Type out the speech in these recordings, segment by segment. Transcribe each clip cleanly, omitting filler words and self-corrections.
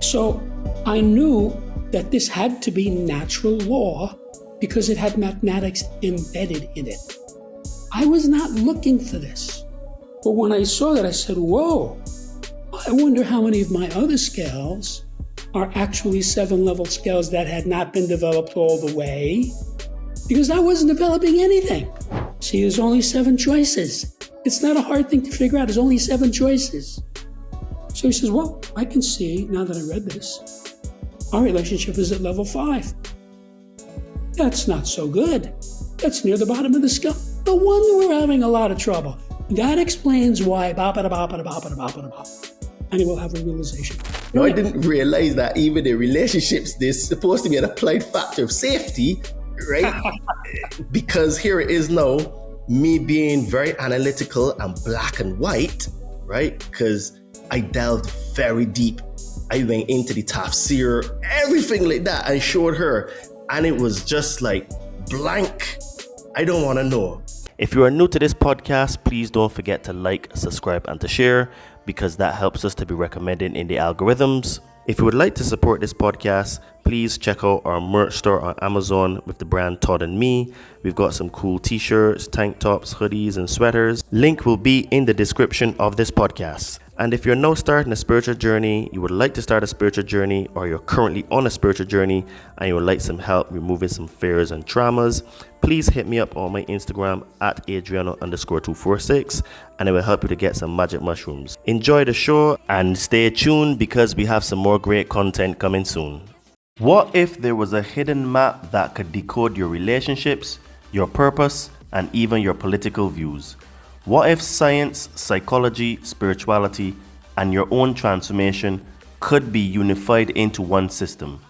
So I knew that this had to be natural law because it had mathematics embedded in it. I was not looking for this. But when I saw that, I said, whoa, I wonder how many of my other scales are actually 7-level scales that had not been developed all the way, because I wasn't developing anything. See, there's only 7 choices. It's not a hard thing to figure out. There's only 7 choices. So he says, well, I can see, now that I read this, our relationship is at level 5. That's not so good. That's near the bottom of the scale. No wonder we're having a lot of trouble. That explains why and he will have a realization. No, I didn't realize that even in relationships, there's supposed to be an applied factor of safety, right? Because here it is now, me being very analytical and black and white, right? Because I delved very deep. I went into the tafsir, everything like that, and showed her. And it was just like blank. I don't want to know. If you are new to this podcast, please don't forget to like, subscribe, and to share, because that helps us to be recommended in the algorithms. If you would like to support this podcast, please check out our merch store on Amazon with the brand Todd and Me. We've got some cool t-shirts, tank tops, hoodies, and sweaters. Link will be in the description of this podcast. And if you're now starting a spiritual journey, you would like to start a spiritual journey, or you're currently on a spiritual journey and you would like some help removing some fears and traumas, please hit me up on my Instagram at Adriano_246 and it will help you to get some magic mushrooms. Enjoy the show and stay tuned because we have some more great content coming soon. What if there was a hidden map that could decode your relationships, your purpose, and even your political views? What if science, psychology, spirituality, and your own transformation could be unified into one system?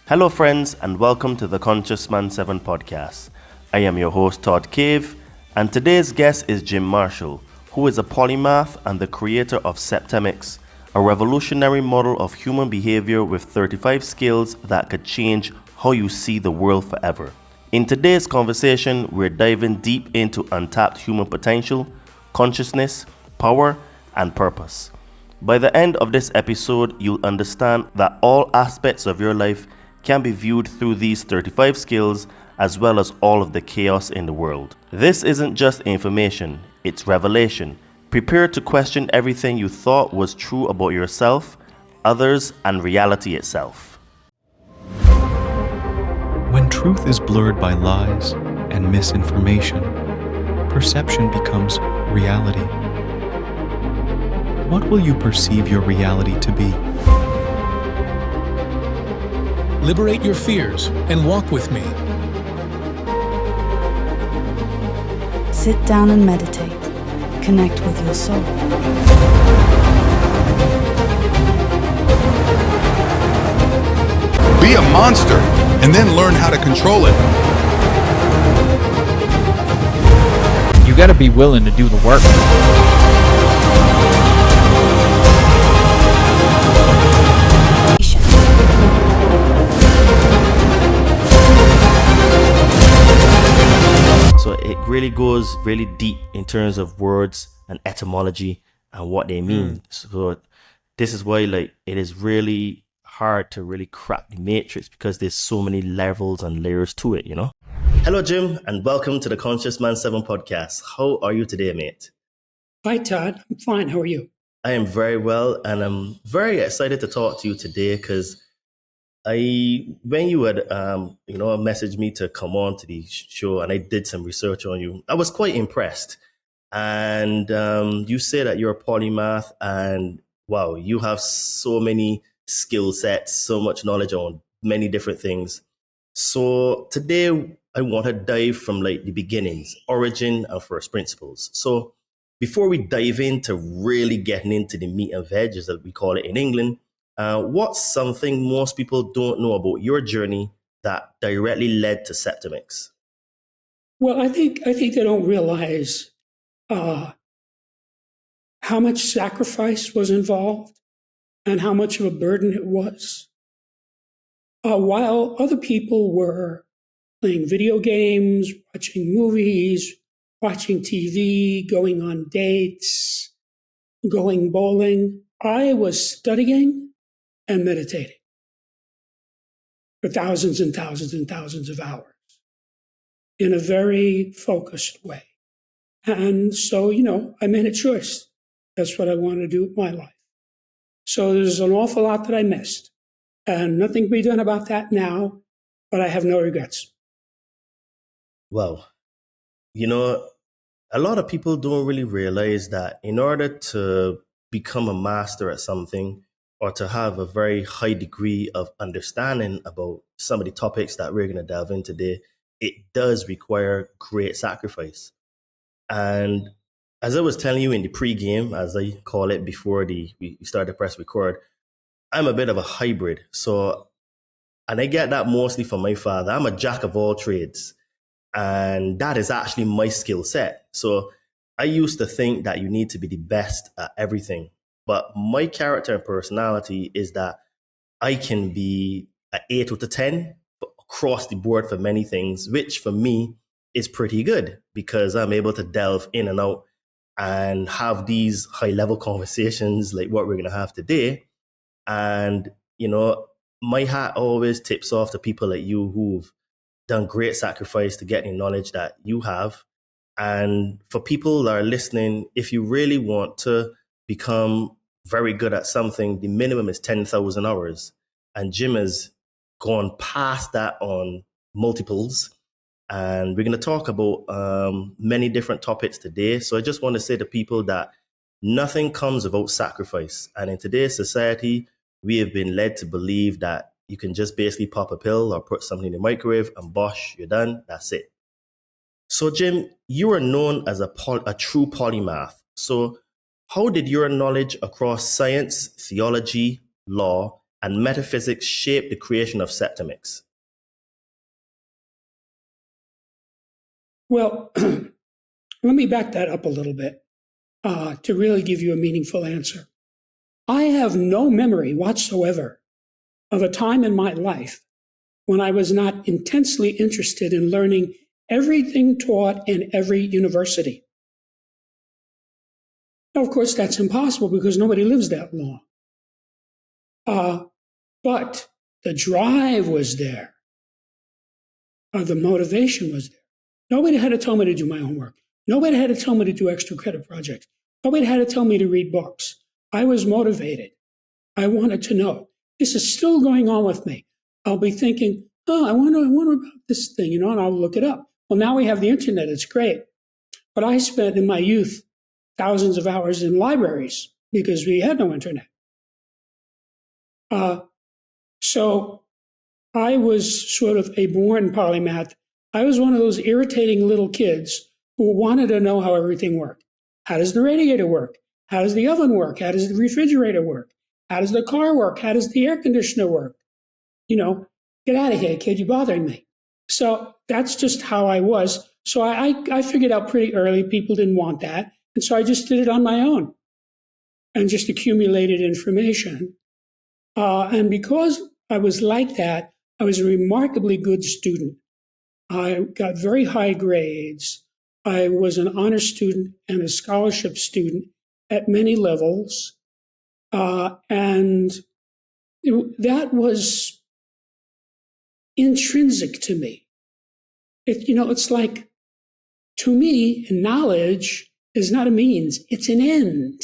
Hello friends, and welcome to the Conscious Man 7 podcast. I am your host Todd Cave, and today's guest is Jim Marshall, who is a polymath and the creator of Septemics, a revolutionary model of human behavior with 35 skills that could change how you see the world forever. In today's conversation, we're diving deep into untapped human potential, consciousness, power, and purpose. By the end of this episode, you'll understand that all aspects of your life can be viewed through these 35 skills, as well as all of the chaos in the world. This isn't just information, it's revelation. Prepare to question everything you thought was true about yourself, others, and reality itself. When truth is blurred by lies and misinformation, perception becomes reality. What will you perceive your reality to be? Liberate your fears and walk with me. Sit down and meditate. Connect with your soul. Be a monster and then learn how to control it. You gotta be willing to do the work. So it really goes really deep in terms of words and etymology and what they mean. So this is why it is really hard to really crack the matrix, because there's so many levels and layers to it, you know? Hello, Jim, and welcome to the Conscious Man 7 podcast. How are you today, mate? Hi, Todd. I'm fine. How are you? I am very well, and I'm very excited to talk to you today because when you had, messaged me to come on to the show, and I did some research on you, I was quite impressed. And you say that you're a polymath, and wow, you have so many skill sets, so much knowledge on many different things. So today I want to dive from the beginnings, origin, and first principles. So before we dive into really getting into the meat and veg, as we call it in England, what's something most people don't know about your journey that directly led to Septemics? Well, I think they don't realize how much sacrifice was involved and how much of a burden it was. While other people were playing video games, watching movies, watching TV, going on dates, going bowling, I was studying and meditating for thousands and thousands and thousands of hours in a very focused way. And so, I made a choice. That's what I want to do with my life. So there's an awful lot that I missed, and nothing can be done about that now, but I have no regrets. Well, a lot of people don't really realize that in order to become a master at something or to have a very high degree of understanding about some of the topics that we're going to delve into today, it does require great sacrifice. And as I was telling you in the pre-game, as I call it before we start to press record, I'm a bit of a hybrid. And I get that mostly from my father. I'm a jack of all trades. And that is actually my skill set. So I used to think that you need to be the best at everything. But my character and personality is that I can be an 8 out of 10 across the board for many things, which for me is pretty good because I'm able to delve in and out and have these high level conversations like what we're going to have today. And, my hat always tips off to people like you who've done great sacrifice to get the knowledge that you have. And for people that are listening, if you really want to become very good at something, the minimum is 10,000 hours. And Jim has gone past that on multiples. And we're going to talk about many different topics today. So I just want to say to people that nothing comes without sacrifice. And in today's society, we have been led to believe that you can just basically pop a pill or put something in the microwave and bosh, you're done. That's it. So Jim, you are known as a true polymath. So how did your knowledge across science, theology, law, and metaphysics shape the creation of Septemics? Well, let me back that up a little bit to really give you a meaningful answer. I have no memory whatsoever of a time in my life when I was not intensely interested in learning everything taught in every university. Now, of course, that's impossible because nobody lives that long. But the drive was there. The motivation was there. Nobody had to tell me to do my homework. Nobody had to tell me to do extra credit projects. Nobody had to tell me to read books. I was motivated. I wanted to know. This is still going on with me. I'll be thinking, I wonder about this thing, and I'll look it up. Well, now we have the internet. It's great. But I spent in my youth thousands of hours in libraries because we had no internet. So I was sort of a born polymath. I was one of those irritating little kids who wanted to know how everything worked. How does the radiator work? How does the oven work? How does the refrigerator work? How does the car work? How does the air conditioner work? Get out of here, kid, you're bothering me. So that's just how I was. So I figured out pretty early people didn't want that. And so I just did it on my own and just accumulated information. And because I was like that, I was a remarkably good student. I got very high grades. I was an honor student and a scholarship student at many levels. And that was intrinsic to me. It's like, to me, knowledge is not a means, it's an end.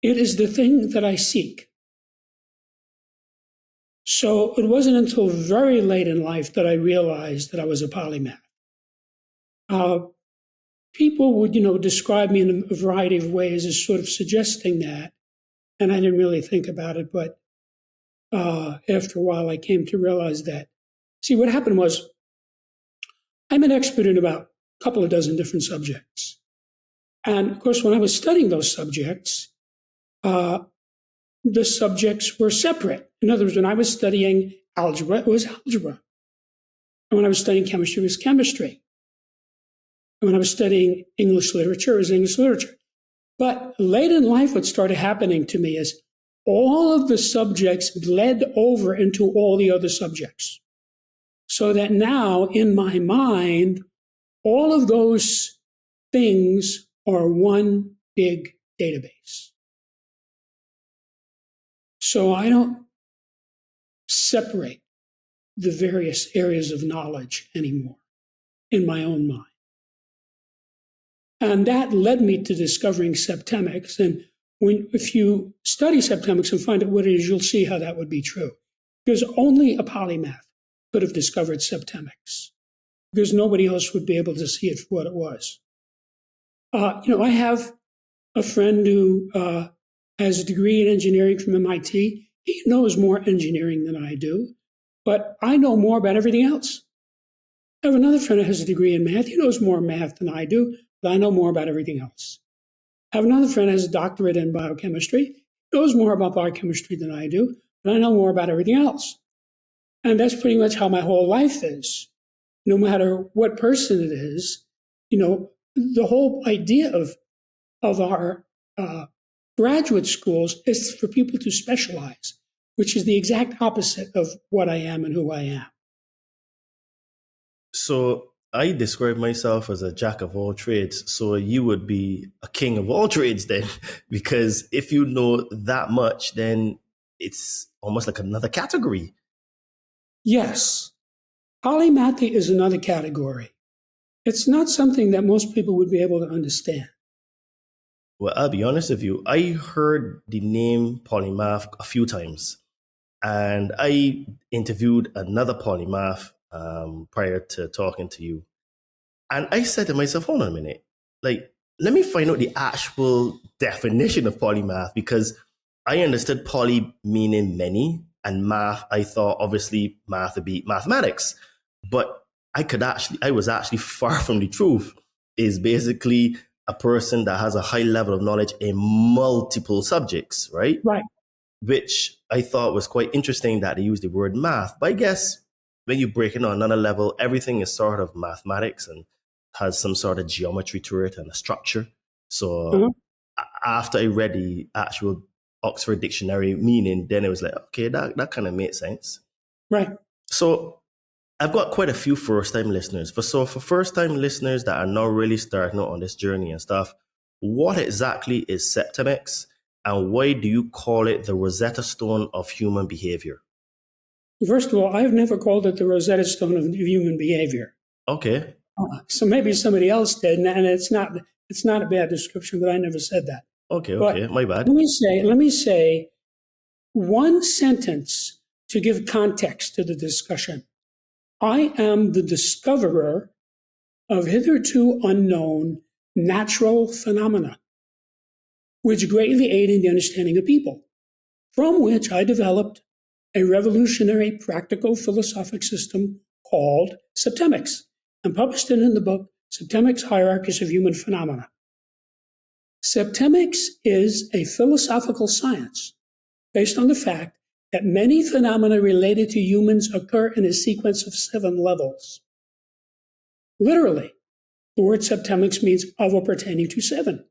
It is the thing that I seek. So it wasn't until very late in life that I realized that I was a polymath. People would, describe me in a variety of ways as sort of suggesting that, and I didn't really think about it, but after a while I came to realize that. See, what happened was I'm an expert in about a couple of dozen different subjects. And of course, when I was studying those subjects, the subjects were separate. In other words, when I was studying algebra, it was algebra. And when I was studying chemistry, it was chemistry. And when I was studying English literature, it was English literature. But late in life, what started happening to me is all of the subjects bled over into all the other subjects. So that now, in my mind, all of those things are one big database. So I don't separate the various areas of knowledge anymore in my own mind. And that led me to discovering Septemics. And if you study Septemics and find out what it is, you'll see how that would be true. Because only a polymath could have discovered Septemics, because nobody else would be able to see it for what it was. I have a friend who has a degree in engineering from MIT. He knows more engineering than I do, but I know more about everything else. I have another friend who has a degree in math. He knows more math than I do, but I know more about everything else. I have another friend who has a doctorate in biochemistry. He knows more about biochemistry than I do, but I know more about everything else. And that's pretty much how my whole life is. No matter what person it is, the whole idea of our graduate schools is for people to specialize, which is the exact opposite of what I am and who I am. So I describe myself as a jack of all trades. So you would be a king of all trades then, because if you know that much, then it's almost like another category. Yes. Polymathy is another category. It's not something that most people would be able to understand. Well, I'll be honest with you. I heard the name polymath a few times, and I interviewed another polymath prior to talking to you. And I said to myself, hold on a minute, let me find out the actual definition of polymath, because I understood poly meaning many, and math, I thought obviously math would be mathematics. But I was actually far from the truth. Is basically a person that has a high level of knowledge in multiple subjects, right? Right. Which I thought was quite interesting that they use the word math. But I guess when you break it on another level, everything is sort of mathematics and has some sort of geometry to it and a structure. So after I read the actual Oxford Dictionary meaning, then it was like, okay, that kind of made sense. Right. So I've got quite a few first-time listeners. For first-time listeners that are now really starting out on this journey and stuff, what exactly is Septemics, and why do you call it the Rosetta Stone of human behavior? First of all, I've never called it the Rosetta Stone of human behavior. Okay. So maybe somebody else did, and it's not a bad description, but I never said that. Okay, but my bad. Let me say one sentence to give context to the discussion. I am the discoverer of hitherto unknown natural phenomena, which greatly aid in the understanding of people, from which I developed a revolutionary practical philosophic system called Septemics, and published it in the book Septemics, Hierarchies of Human Phenomena. Septemics is a philosophical science based on the fact that many phenomena related to humans occur in a sequence of 7 levels. Literally, the word Septemics means of or pertaining to 7.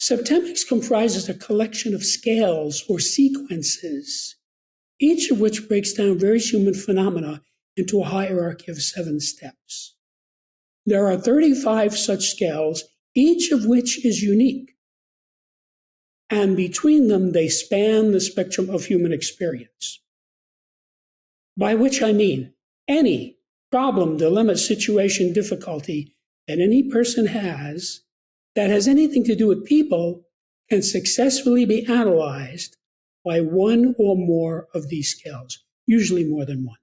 Septemics comprises a collection of scales or sequences, each of which breaks down various human phenomena into a hierarchy of 7 steps. There are 35 such scales, each of which is unique. And between them, they span the spectrum of human experience. By which I mean any problem, dilemma, situation, difficulty that any person has that has anything to do with people can successfully be analyzed by one or more of these scales, usually more than one.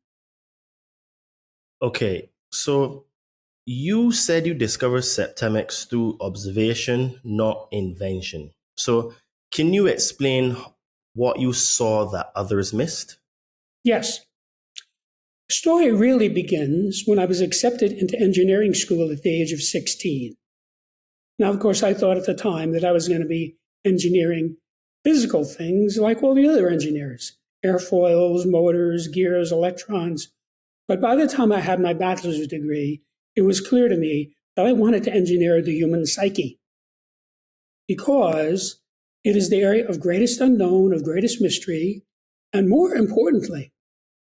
Okay, so you said you discovered Septemics through observation, not invention. So can you explain what you saw that others missed? Yes. The story really begins when I was accepted into engineering school at the age of 16. Now, of course, I thought at the time that I was going to be engineering physical things like all the other engineers, airfoils, motors, gears, electrons. But by the time I had my bachelor's degree, it was clear to me that I wanted to engineer the human psyche, because it is the area of greatest unknown, of greatest mystery, and more importantly,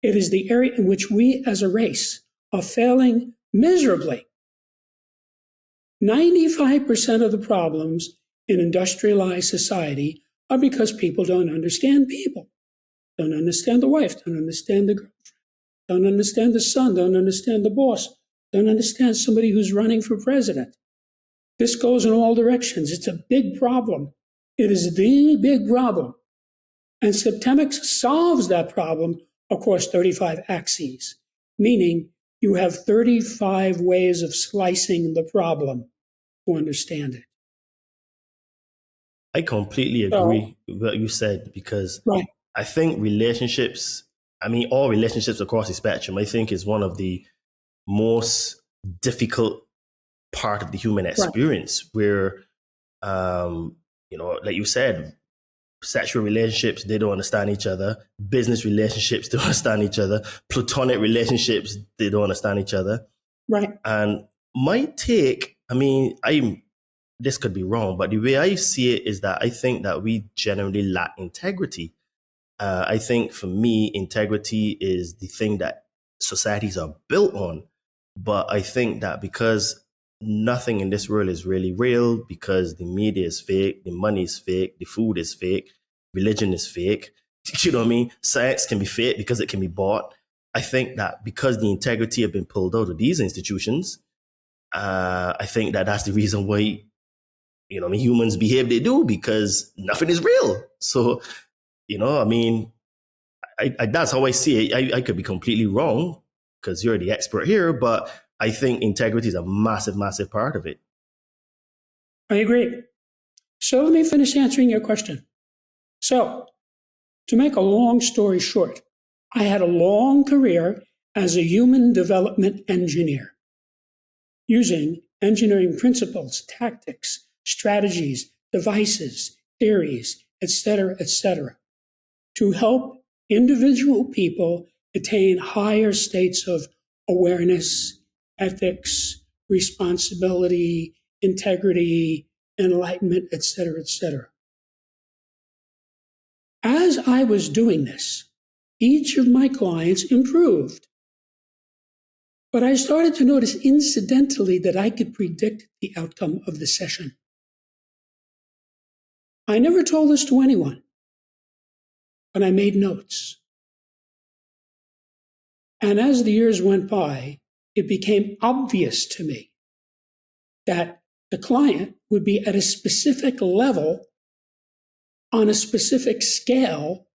it is the area in which we as a race are failing miserably. 95% of the problems in industrialized society are because people don't understand people, don't understand the wife, don't understand the girlfriend, don't understand the son, don't understand the boss, don't understand somebody who's running for president. This goes in all directions. It's a big problem. It is the big problem. And Septemics solves that problem across 35 axes, meaning you have 35 ways of slicing the problem to understand it. I completely agree with what you said, because Right. I think relationships, all relationships across the spectrum, I think is one of the most difficult part of the human experience, where, like you said, sexual relationships, they don't understand each other. Business relationships, they don't understand each other. Platonic relationships, they don't understand each other. Right. And my take, this could be wrong, but the way I see it is that I think that we generally lack integrity. I think for me, integrity is the thing that societies are built on. But I think that because nothing in this world is really real, because the media is fake, the money is fake, the food is fake, religion is fake, you know what I mean? Science can be fake because it can be bought. I think that because the integrity have been pulled out of these institutions, I think that that's the reason why, humans behave they do, because nothing is real. So, that's how I see it. I could be completely wrong because you're the expert here, but I think integrity is a massive, massive part of it. I agree. So let me finish answering your question. So, to make a long story short, I had a long career as a human development engineer, using engineering principles, tactics, strategies, devices, theories, etc., to help individual people attain higher states of awareness, ethics, responsibility, integrity, enlightenment, etc., etc. As I was doing this, each of my clients improved. But I started to notice incidentally that I could predict the outcome of the session. I never told this to anyone, but I made notes. And as the years went by, it became obvious to me that the client would be at a specific level on a specific scale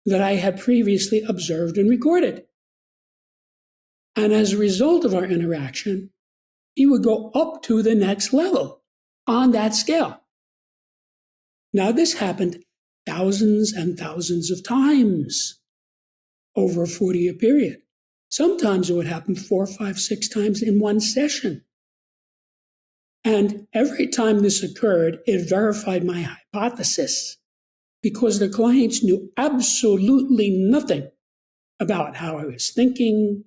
that I had previously observed and recorded. And as a result of our interaction, he would go up to the next level on that scale. Now, this happened thousands and thousands of times over a 40-year period. Sometimes it would happen 4, 5, 6 times in one session. And every time this occurred, it verified my hypothesis, because the clients knew absolutely nothing about how I was thinking,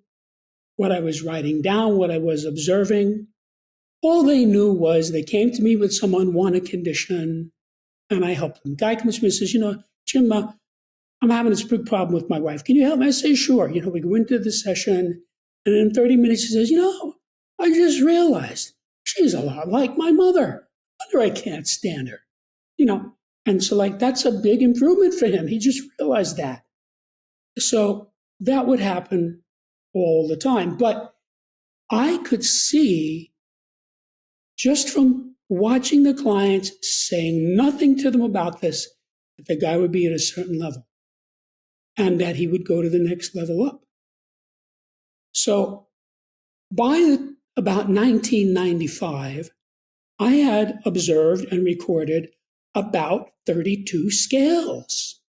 what I was writing down, what I was observing. All they knew was they came to me with some unwanted condition, and I helped them. Guy comes to me and says, Jim, I'm having this big problem with my wife. Can you help me? I say, sure. We go into the session, and in 30 minutes he says, I just realized she's a lot like my mother. I wonder I can't stand her. And so that's a big improvement for him. He just realized that. So that would happen all the time. But I could see, just from watching the clients, saying nothing to them about this, that the guy would be at a certain level and that he would go to the next level up. So by about 1995, I had observed and recorded about 32 scales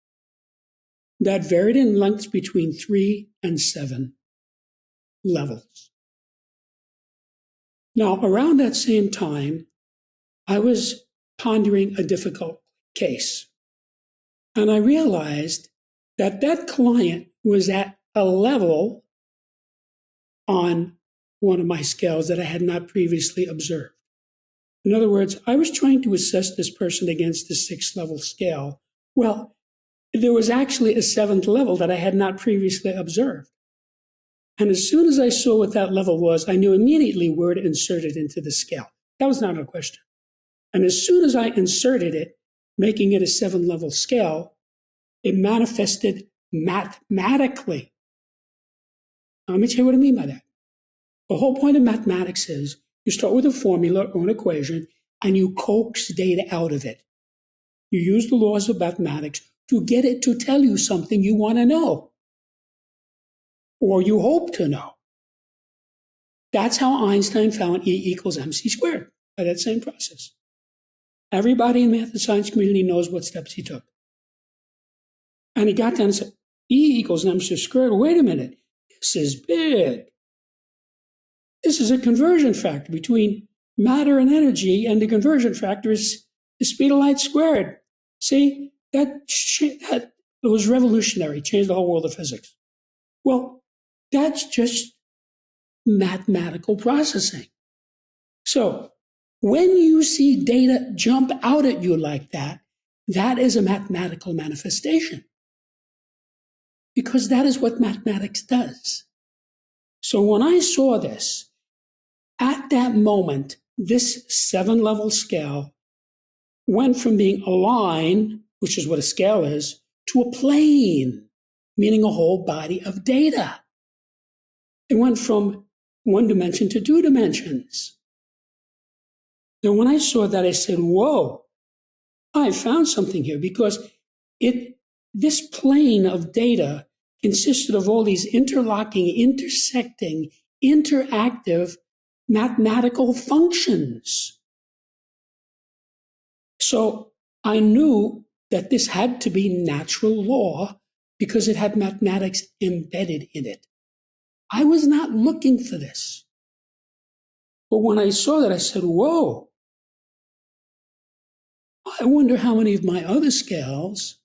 that varied in lengths between 3 and 7 levels. Now, around that same time, I was pondering a difficult case. And I realized that that client was at a level on one of my scales that I had not previously observed. In other words, I was trying to assess this person against the 6th level scale. Well, there was actually a 7th level that I had not previously observed. And as soon as I saw what that level was, I knew immediately where to insert it into the scale. That was not a question. And as soon as I inserted it, making it a 7-level scale, it manifested mathematically. Now, let me tell you what I mean by that. The whole point of mathematics is you start with a formula or an equation and you coax data out of it. You use the laws of mathematics to get it to tell you something you want to know or you hope to know. That's how Einstein found E equals mc squared by that same process. Everybody in the math and science community knows what steps he took. And he got down and said, E equals mc squared. Wait a minute. This is big. This is a conversion factor between matter and energy, and the conversion factor is the speed of light squared. See, that was revolutionary, changed the whole world of physics. Well, that's just mathematical processing. So when you see data jump out at you like that, that is a mathematical manifestation. Because that is what mathematics does. So when I saw this, at that moment, this 7-level scale went from being a line, which is what a scale is, to a plane, meaning a whole body of data. It went from 1 dimension to 2 dimensions. Then when I saw that, I said, whoa, I found something here, because this plane of data consisted of all these interlocking, intersecting, interactive mathematical functions. So I knew that this had to be natural law because it had mathematics embedded in it. I was not looking for this. But when I saw that, I said, whoa, I wonder how many of my other scales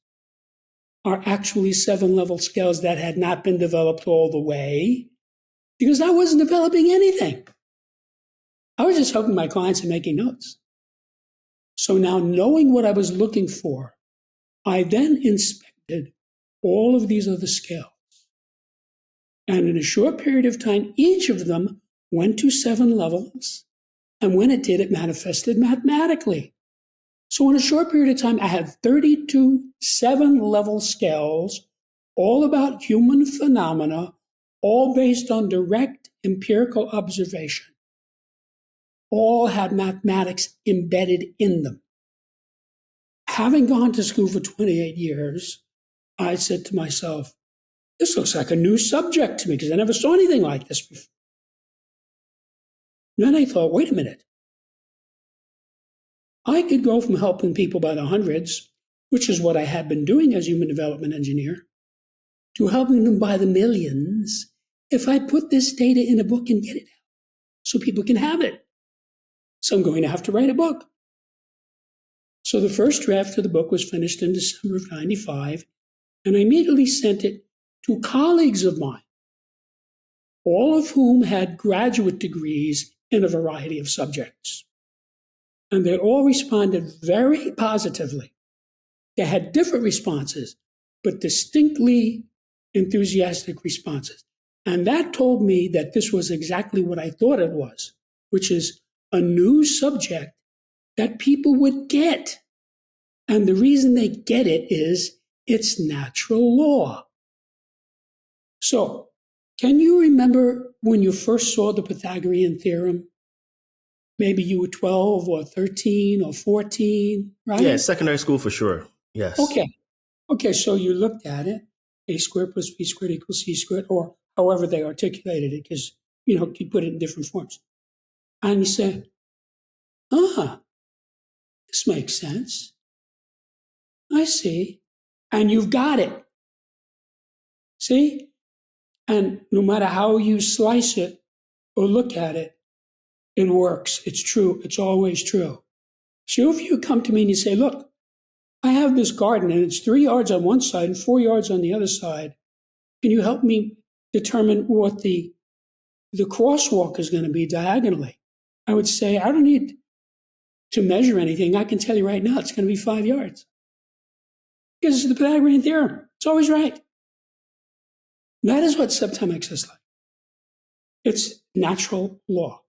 are actually 7-level scales that had not been developed all the way, because I wasn't developing anything. I was just helping my clients and making notes. So now, knowing what I was looking for, I then inspected all of these other scales. And in a short period of time, each of them went to 7 levels. And when it did, it manifested mathematically. So in a short period of time, I had 32 7-level scales, all about human phenomena, all based on direct empirical observation. All had mathematics embedded in them. Having gone to school for 28 years, I said to myself, this looks like a new subject to me because I never saw anything like this before. Then I thought, wait a minute. I could go from helping people by the hundreds, which is what I had been doing as human development engineer, to helping them by the millions if I put this data in a book and get it out so people can have it. So I'm going to have to write a book. So the first draft of the book was finished in December of 95, and I immediately sent it to colleagues of mine, all of whom had graduate degrees in a variety of subjects. And they all responded very positively. They had different responses, but distinctly enthusiastic responses. And that told me that this was exactly what I thought it was, which is a new subject that people would get. And the reason they get it is it's natural law. So, can you remember when you first saw the Pythagorean theorem? Maybe you were 12 or 13 or 14, right? Yeah, secondary school for sure. Yes. Okay, so you looked at it, a squared plus b squared equals c squared, or however they articulated it, because, you put it in different forms. And you said, this makes sense. I see. And you've got it. See? And no matter how you slice it or look at it, it works. It's true. It's always true. So if you come to me and you say, look, I have this garden and it's 3 yards on one side and 4 yards on the other side. Can you help me determine what the crosswalk is going to be diagonally? I would say, I don't need to measure anything. I can tell you right now it's going to be 5 yards. Because it's the Pythagorean theorem. It's always right. That is what Septemics is like. It's natural law.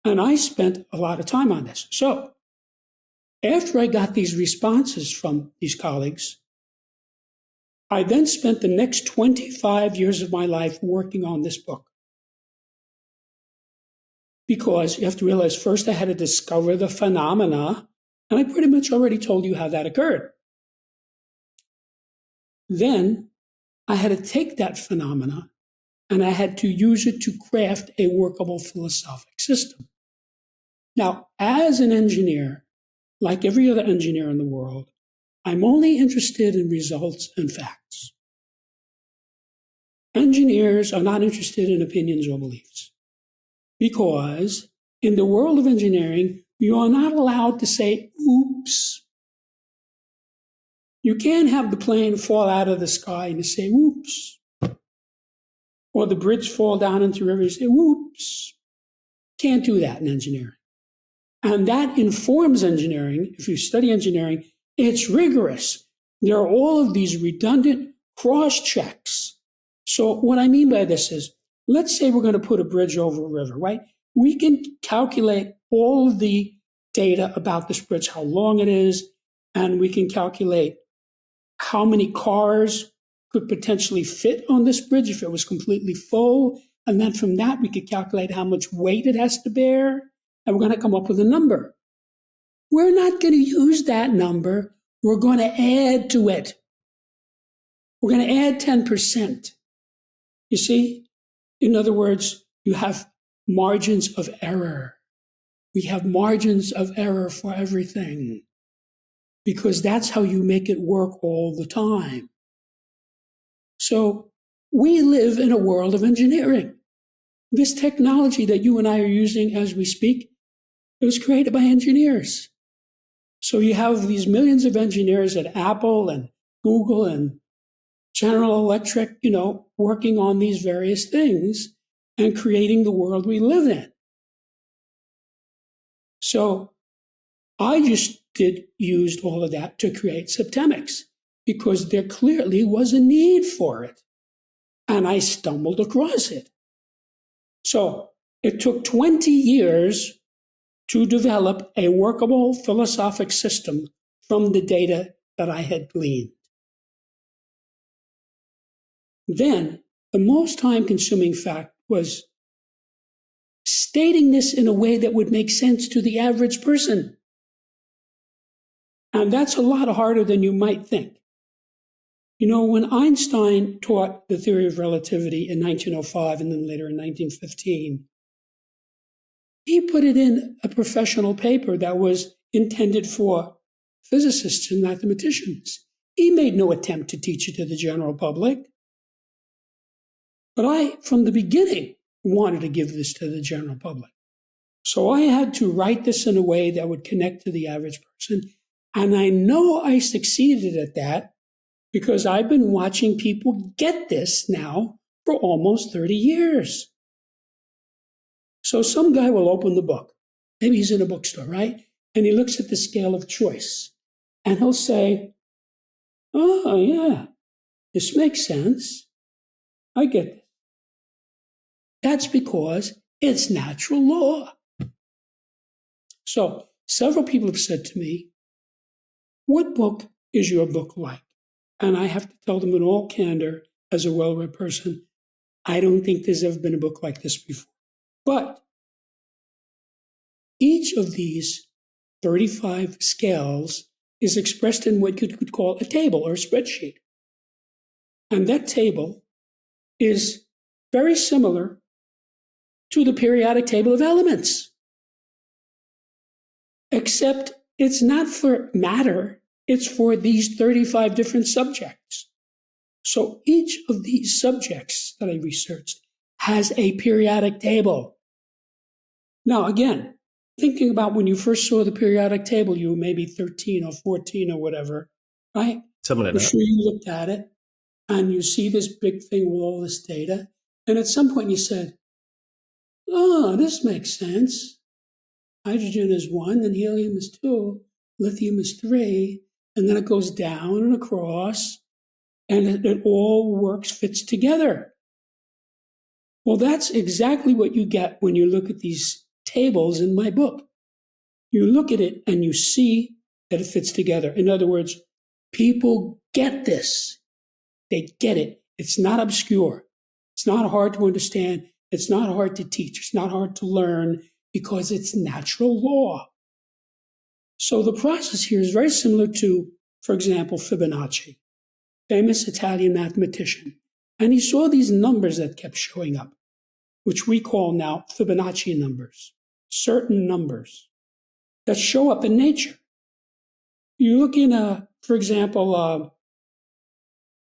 And I spent a lot of time on this. So After I got these responses from these colleagues, I then spent the next 25 years of my life working on this book. Because you have to realize, first I had to discover the phenomena, and I pretty much already told you how that occurred. Then I had to take that phenomena and I had to use it to craft a workable philosophic system. Now, as an engineer, like every other engineer in the world, I'm only interested in results and facts. Engineers are not interested in opinions or beliefs because in the world of engineering, you are not allowed to say, oops. You can't have the plane fall out of the sky and say, oops. Or the bridge fall down into the river and say, whoops. Can't do that in engineering. And that informs engineering. If you study engineering, it's rigorous. There are all of these redundant cross-checks. So what I mean by this is, let's say we're going to put a bridge over a river, right? We can calculate all of the data about this bridge, how long it is, and we can calculate how many cars could potentially fit on this bridge if it was completely full. And then from that, we could calculate how much weight it has to bear. And we're going to come up with a number. We're not going to use that number. We're going to add to it. We're going to add 10%. You see? In other words, you have margins of error. We have margins of error for everything because that's how you make it work all the time. So we live in a world of engineering. This technology that you and I are using as we speak, it was created by engineers. So you have these millions of engineers at Apple and Google and General Electric, working on these various things and creating the world we live in. So I just used all of that to create Septemics because there clearly was a need for it. And I stumbled across it. So it took 20 years to develop a workable philosophic system from the data that I had gleaned. Then the most time-consuming fact was stating this in a way that would make sense to the average person. And that's a lot harder than you might think. When Einstein taught the theory of relativity in 1905 and then later in 1915, he put it in a professional paper that was intended for physicists and mathematicians. He made no attempt to teach it to the general public. But I, from the beginning, wanted to give this to the general public. So I had to write this in a way that would connect to the average person. And I know I succeeded at that because I've been watching people get this now for almost 30 years. So some guy will open the book. Maybe he's in a bookstore, right? And he looks at the scale of choice. And he'll say, oh, yeah, this makes sense. I get it. That's because it's natural law. So several people have said to me, what book is your book like? And I have to tell them in all candor, as a well-read person, I don't think there's ever been a book like this before. But each of these 35 scales is expressed in what you could call a table or a spreadsheet. And that table is very similar to the periodic table of elements. Except it's not for matter, it's for these 35 different subjects. So each of these subjects that I researched has a periodic table. Now, again, thinking about when you first saw the periodic table, you were maybe 13 or 14 or whatever, right? Something like I'm that. sure you looked at it and you see this big thing with all this data. And at some point you said, oh, this makes sense. Hydrogen is 1, then helium is 2, lithium is 3, and then it goes down and across, and it all fits together. Well, that's exactly what you get when you look at these tables in my book. You look at it and you see that it fits together. In other words, people get this. They get it. It's not obscure. It's not hard to understand. It's not hard to teach. It's not hard to learn because it's natural law. So the process here is very similar to, for example, Fibonacci, famous Italian mathematician. And he saw these numbers that kept showing up, which we call now Fibonacci numbers, certain numbers that show up in nature. You look in, for example,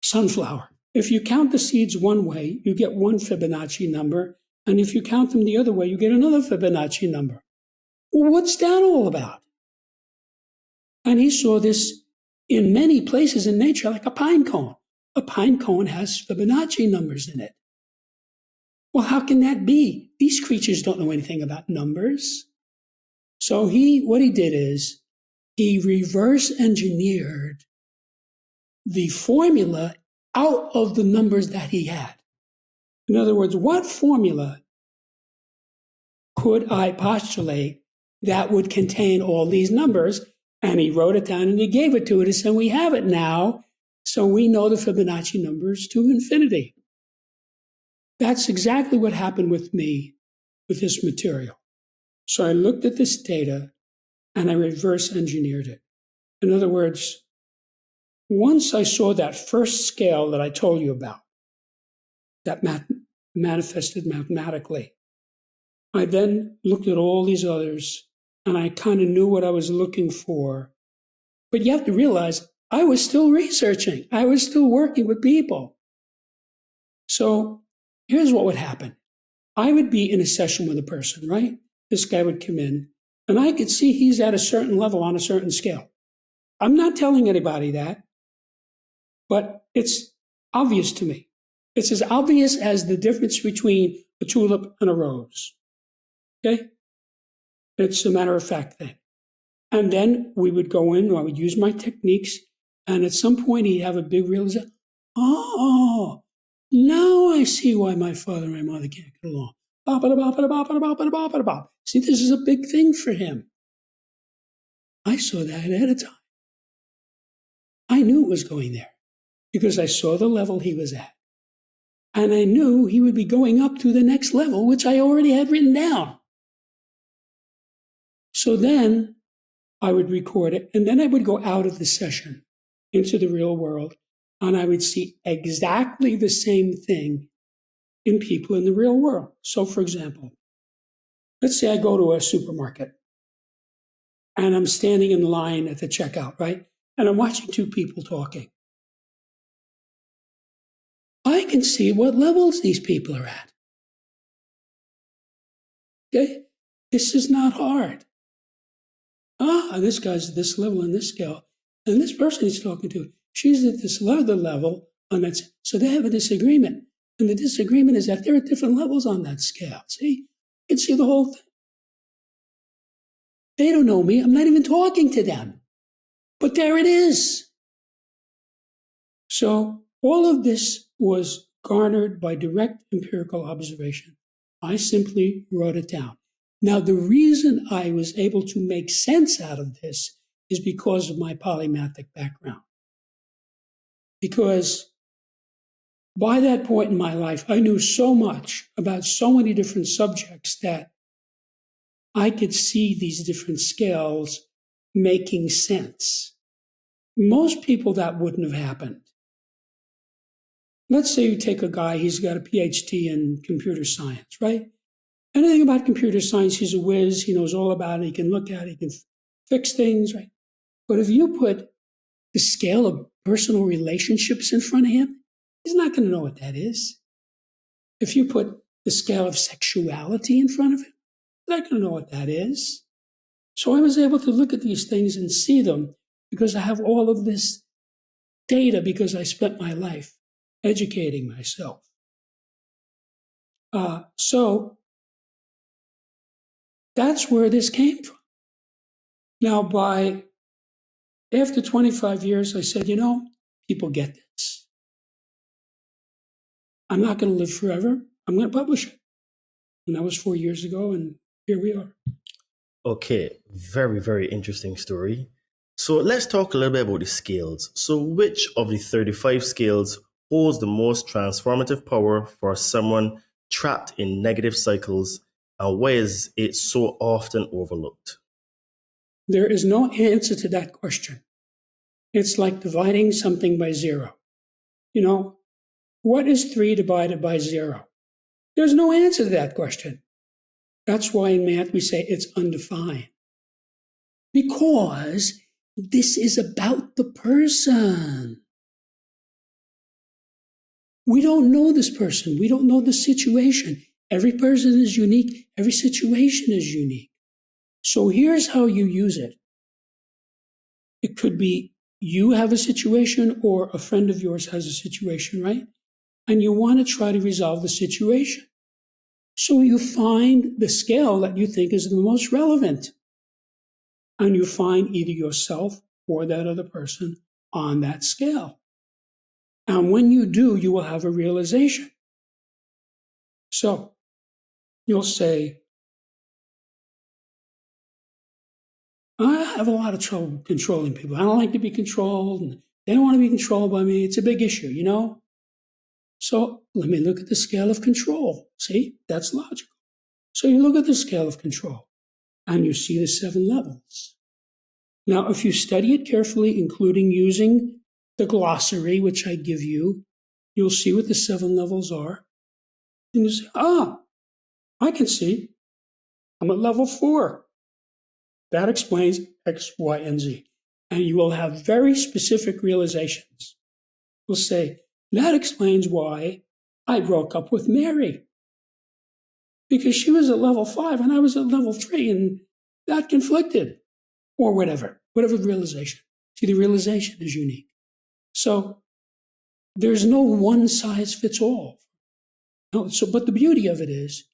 sunflower. If you count the seeds one way, you get one Fibonacci number. And if you count them the other way, you get another Fibonacci number. Well, what's that all about? And he saw this in many places in nature, like a pine cone. A pine cone has Fibonacci numbers in it. Well, how can that be? These creatures don't know anything about numbers. So what he did is he reverse engineered the formula out of the numbers that he had. In other words, what formula could I postulate that would contain all these numbers? And he wrote it down and he gave it to us, and we have it now, so we know the Fibonacci numbers to infinity. That's exactly what happened with me with this material. So I looked at this data and I reverse engineered it. In other words, once I saw that first scale that I told you about, that manifested mathematically, I then looked at all these others and I kind of knew what I was looking for. But you have to realize I was still researching. I was still working with people. So here's what would happen. I would be in a session with a person, right? This guy would come in, and I could see he's at a certain level on a certain scale. I'm not telling anybody that, but it's obvious to me. It's as obvious as the difference between a tulip and a rose. Okay? It's a matter of fact thing. And then we would go in, I would use my techniques, and at some point he'd have a big realization, oh, now I see why my father and my mother can't get along. See, this is a big thing for him. I saw that ahead of time. I knew it was going there because I saw the level he was at. And I knew he would be going up to the next level, which I already had written down. So then I would record it, and then I would go out of the session into the real world, and I would see exactly the same thing in people in the real world. So, for example, let's say I go to a supermarket, and I'm standing in line at the checkout, right? And I'm watching two people talking. I can see what levels these people are at. Okay? This is not hard. This guy's at this level and this scale. And this person he's talking to, she's at this other level on that. So they have a disagreement. And the disagreement is that they're at different levels on that scale. See? You can see the whole thing. They don't know me. I'm not even talking to them. But there it is. So all of this was garnered by direct empirical observation. I simply wrote it down. Now, the reason I was able to make sense out of this is because of my polymathic background. Because by that point in my life, I knew so much about so many different subjects that I could see these different scales making sense. Most people, that wouldn't have happened. Let's say you take a guy, he's got a PhD in computer science, right? Anything about computer science, he's a whiz, he knows all about it, he can look at it, he can fix things, right? But if you put the scale of personal relationships in front of him, he's not going to know what that is. If you put the scale of sexuality in front of him, he's not going to know what that is. So I was able to look at these things and see them because I have all of this data because I spent my life educating myself. So that's where this came from. Now, after 25 years, I said, people get this. I'm not going to live forever. I'm going to publish it. And that was 4 years ago, and here we are. Okay, very, very interesting story. So let's talk a little bit about the scales. So which of the 35 scales holds the most transformative power for someone trapped in negative cycles, and why is it so often overlooked? There is no answer to that question. It's like dividing something by zero. What is 3 divided by 0? There's no answer to that question. That's why in math we say it's undefined. Because this is about the person. We don't know this person. We don't know the situation. Every person is unique. Every situation is unique. So here's how you use it. It could be you have a situation or a friend of yours has a situation, right? And you want to try to resolve the situation. So you find the scale that you think is the most relevant. And you find either yourself or that other person on that scale. And when you do, you will have a realization. So you'll say, I have a lot of trouble controlling people. I don't like to be controlled, and they don't want to be controlled by me. It's a big issue, So let me look at the scale of control. See, that's logical. So you look at the scale of control, and you see the 7 levels. Now, if you study it carefully, including using the glossary, which I give you, you'll see what the 7 levels are. And you say, I can see. I'm at level 4. That explains X, Y, and Z. And you will have very specific realizations. You'll say, that explains why I broke up with Mary. Because she was at level 5 and I was at level 3, and that conflicted. Or whatever realization. See, the realization is unique. So there's no one size fits all. No, but the beauty of it is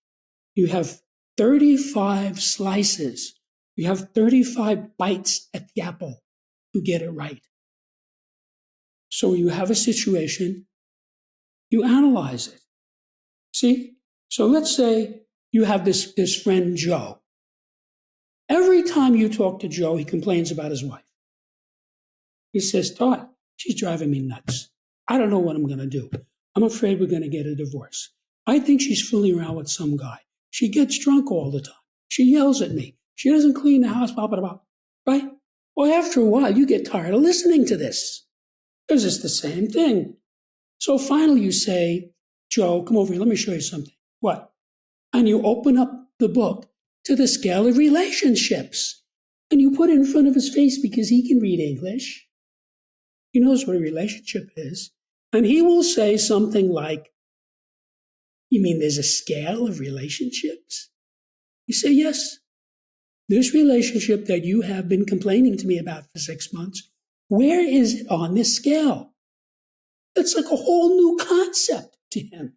you have 35 slices. You have 35 bites at the apple to get it right. So you have a situation, you analyze it. See? So let's say you have this friend, Joe. Every time you talk to Joe, he complains about his wife. He says, Todd, she's driving me nuts. I don't know what I'm going to do. I'm afraid we're going to get a divorce. I think she's fooling around with some guy. She gets drunk all the time. She yells at me. She doesn't clean the house, blah, blah, blah. Right? Well, after a while, you get tired of listening to this. Because it's the same thing. So finally you say, Joe, come over here. Let me show you something. What? And you open up the book to the scale of relationships. And you put it in front of his face because he can read English. He knows what a relationship is. And he will say something like, you mean there's a scale of relationships? You say, yes. This relationship that you have been complaining to me about for 6 months, where is it on this scale? It's like a whole new concept to him,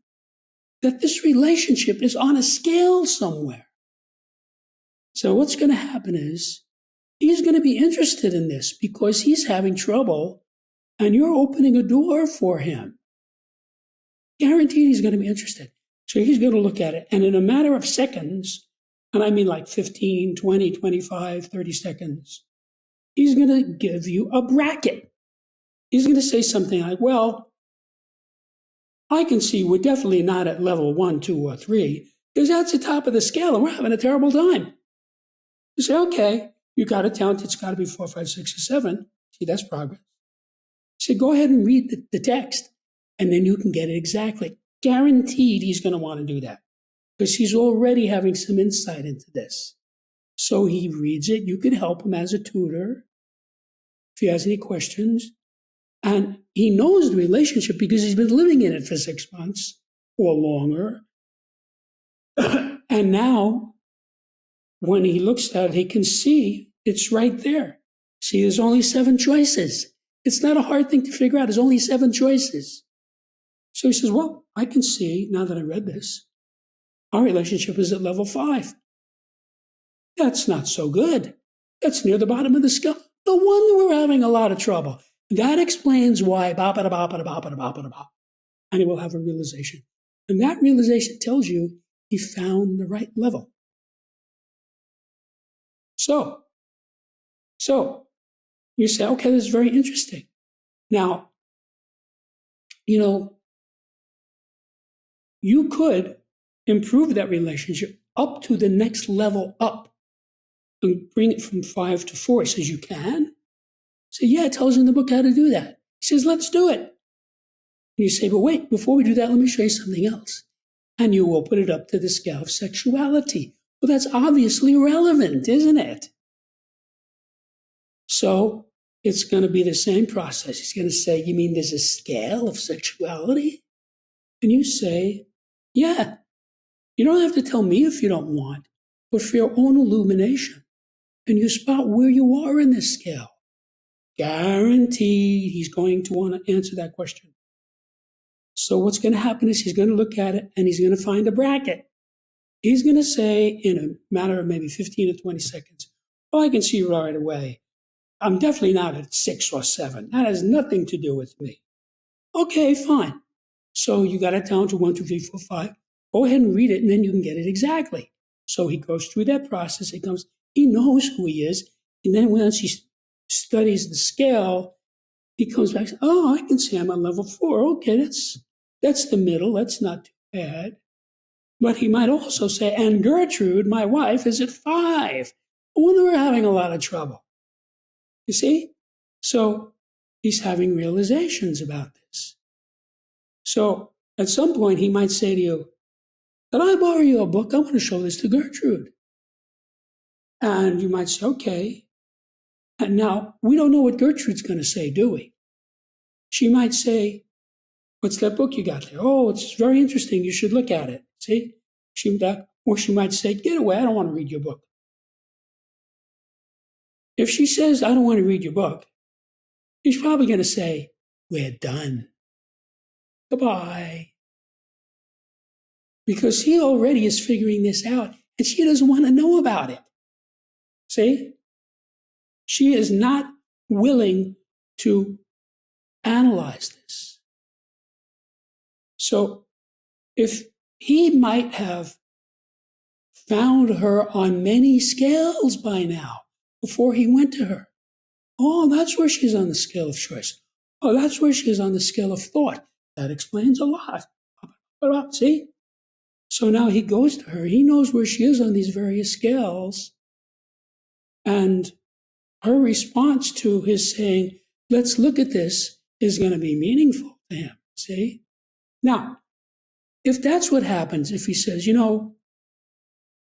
that this relationship is on a scale somewhere. So what's going to happen is he's going to be interested in this because he's having trouble and you're opening a door for him. Guaranteed he's going to be interested. So he's going to look at it. And in a matter of seconds, and I mean like 15, 20, 25, 30 seconds, he's going to give you a bracket. He's going to say something like, well, I can see we're definitely not at level 1, 2, or 3, because that's the top of the scale and we're having a terrible time. You say, okay, you got it down. It's got to be 4, 5, 6, or 7. See, that's progress. You say, go ahead and read the text, and then you can get it exactly. Guaranteed he's going to want to do that because he's already having some insight into this. So he reads it. You can help him as a tutor if he has any questions. And he knows the relationship because he's been living in it for 6 months or longer. And now, when he looks at it, he can see it's right there. See, there's only 7 choices. It's not a hard thing to figure out. There's only 7 choices. So he says, well, I can see, now that I read this, our relationship is at level 5. That's not so good. That's near the bottom of the scale. The one that we're having a lot of trouble. That explains why, ba-ba-da-ba-ba-da-ba-ba-da-ba-ba-da-ba. And he will have a realization. And that realization tells you he found the right level. So You say, okay, this is very interesting. Now, you could improve that relationship up to the next level up and bring it from 5 to 4. He says, you can? So yeah, it tells you in the book how to do that. He says, let's do it. And you say, but wait, before we do that, let me show you something else. And you open it up to the scale of sexuality. Well, that's obviously relevant, isn't it? So it's going to be the same process. He's going to say, you mean there's a scale of sexuality? And you say, yeah. You don't have to tell me if you don't want, but for your own illumination. And you spot where you are in this scale. Guaranteed he's going to want to answer that question. So what's going to happen is he's going to look at it and he's going to find a bracket. He's going to say in a matter of maybe 15 to 20 seconds, oh, I can see right away. I'm definitely not at 6 or 7. That has nothing to do with me. Okay, fine. So you got it down to 1, 2, 3, 4, 5. Go ahead and read it and then you can get it exactly. So he goes through that process. He knows who he is. And then once he studies the scale, he comes back and says, oh, I can see I'm on level 4. Okay, that's the middle. That's not too bad. But he might also say, and Gertrude, my wife, is at 5. Oh, we're having a lot of trouble. You see? So he's having realizations about this. So at some point, he might say to you, can I borrow you a book? I want to show this to Gertrude. And you might say, okay. And now, we don't know what Gertrude's going to say, do we? She might say, what's that book you got there? Oh, it's very interesting. You should look at it. See? Or she might say, get away. I don't want to read your book. If she says, I don't want to read your book, he's probably going to say, we're done. Goodbye. Because he already is figuring this out and she doesn't want to know about it. See? She is not willing to analyze this. So if he might have found her on many scales by now before he went to her. Oh, that's where she's on the scale of choice. Oh, that's where she is on the scale of thought. That explains a lot. See? So now he goes to her. He knows where she is on these various scales. And her response to his saying, let's look at this, is going to be meaningful to him. See? Now, if that's what happens, if he says,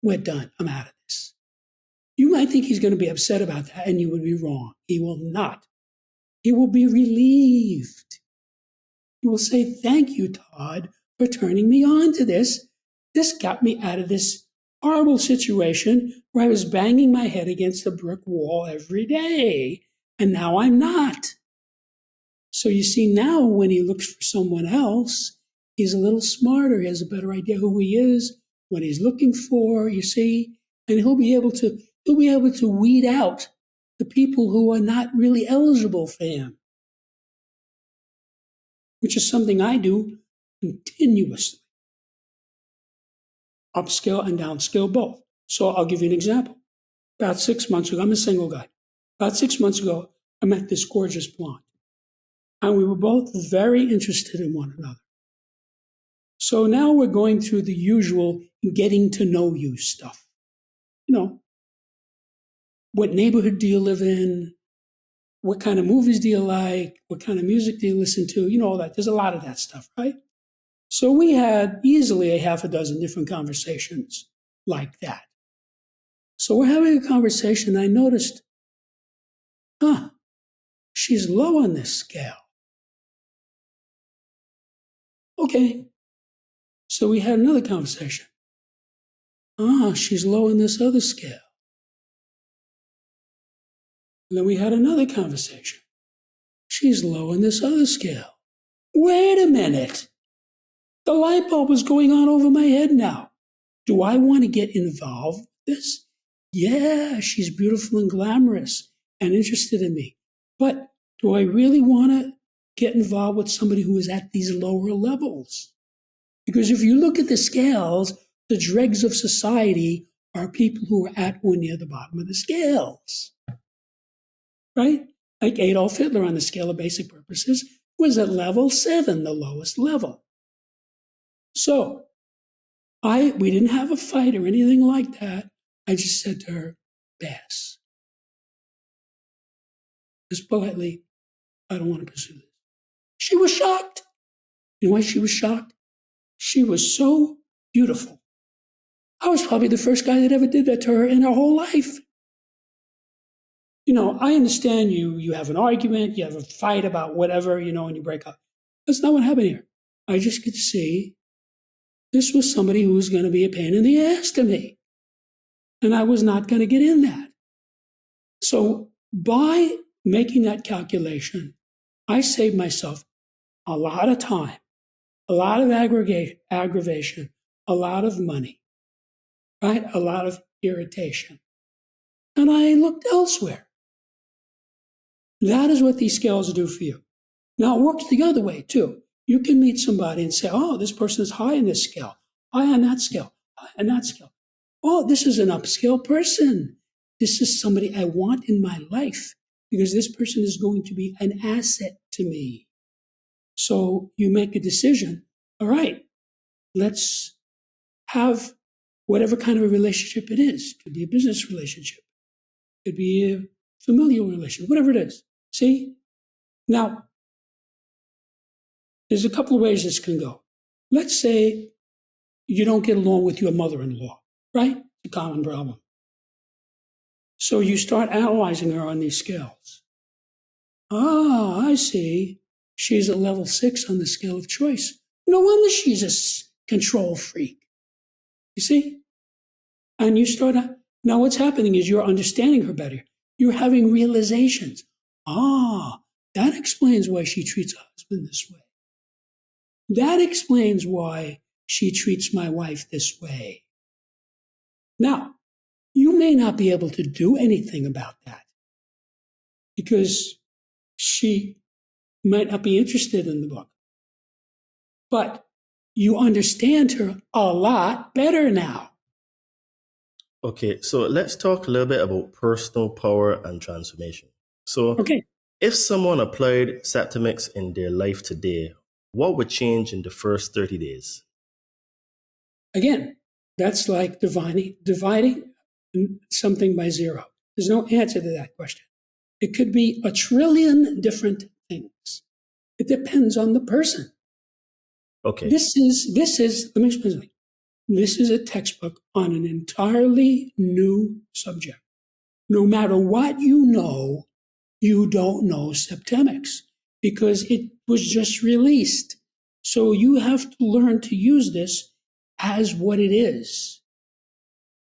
we're done, I'm out of this, you might think he's going to be upset about that, and you would be wrong. He will not. He will be relieved. He will say, thank you, Todd, for turning me on to this. This got me out of this horrible situation where I was banging my head against a brick wall every day, and now I'm not. So you see, now when he looks for someone else, he's a little smarter. He has a better idea who he is, what he's looking for, you see, and he'll be able to weed out the people who are not really eligible for him, which is something I do continuously. Upscale and downscale both. So I'll give you an example. About 6 months ago, I'm a single guy. About 6 months ago, I met this gorgeous blonde. And we were both very interested in one another. So now we're going through the usual getting to know you stuff. What neighborhood do you live in? What kind of movies do you like? What kind of music do you listen to? All that. There's a lot of that stuff, right? So we had easily a half a dozen different conversations like that. So we're having a conversation. I noticed, she's low on this scale. Okay. So we had another conversation. She's low on this other scale. And then we had another conversation. She's low on this other scale. Wait a minute. The light bulb is going on over my head now. Do I want to get involved with this? Yeah, she's beautiful and glamorous and interested in me. But do I really want to get involved with somebody who is at these lower levels? Because if you look at the scales, the dregs of society are people who are at or near the bottom of the scales. Right? like Adolf Hitler on the scale of basic purposes, was at level 7, the lowest level. So we didn't have a fight or anything like that. I just said to her, pass. Just politely, I don't want to pursue this. She was shocked. You know why she was shocked? She was so beautiful. I was probably the first guy that ever did that to her in her whole life. You know, I understand you have an argument, you have a fight about whatever, you know, and you break up. That's not what happened here. I just could see this was somebody who was going to be a pain in the ass to me. And I was not going to get in that. So by making that calculation, I saved myself a lot of time, a lot of aggravation, a lot of money, right? A lot of irritation. And I looked elsewhere. That is what these scales do for you. Now, it works the other way, too. You can meet somebody and say, oh, this person is high in this scale, high on that scale, high on that scale. Oh, this is an upscale person. This is somebody I want in my life because this person is going to be an asset to me. So you make a decision. All right, let's have whatever kind of a relationship it is. It could be a business relationship. It could be a familial relationship, whatever it is. See? Now, there's a couple of ways this can go. Let's say you don't get along with your mother-in-law, right? It's a common problem. So you start analyzing her on these scales. Ah, I see. She's at level 6 on the scale of choice. No wonder she's a control freak. You see? And you start, now what's happening is you're understanding her better. You're having realizations. Ah, that explains why she treats her husband this way. That explains why she treats my wife this way. Now, you may not be able to do anything about that because she might not be interested in the book. But you understand her a lot better now. Okay, so let's talk a little bit about personal power and transformation. So, if someone applied Septemics in their life today, what would change in the first 30 days? Again, that's like dividing something by 0. There's no answer to that question. It could be a trillion different things. It depends on the person. Okay. This is, let me explain something. This is a textbook on an entirely new subject. No matter what you don't know Septemics because it was just released. So you have to learn to use this as what it is.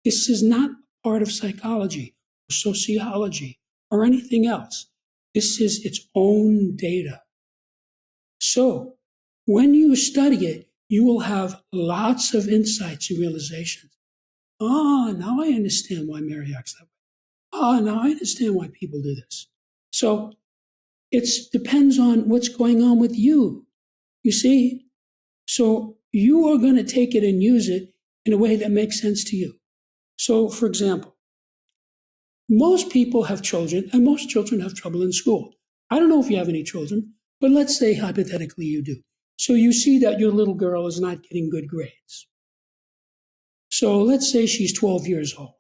This is not part of psychology or sociology or anything else. This is its own data. So when you study it, you will have lots of insights and realizations. Now I understand why Mary acts that way. Now I understand why people do this. So it depends on what's going on with you. You see? So you are going to take it and use it in a way that makes sense to you. So, for example, most people have children, and most children have trouble in school. I don't know if you have any children, but let's say hypothetically you do. So you see that your little girl is not getting good grades. So let's say she's 12 years old.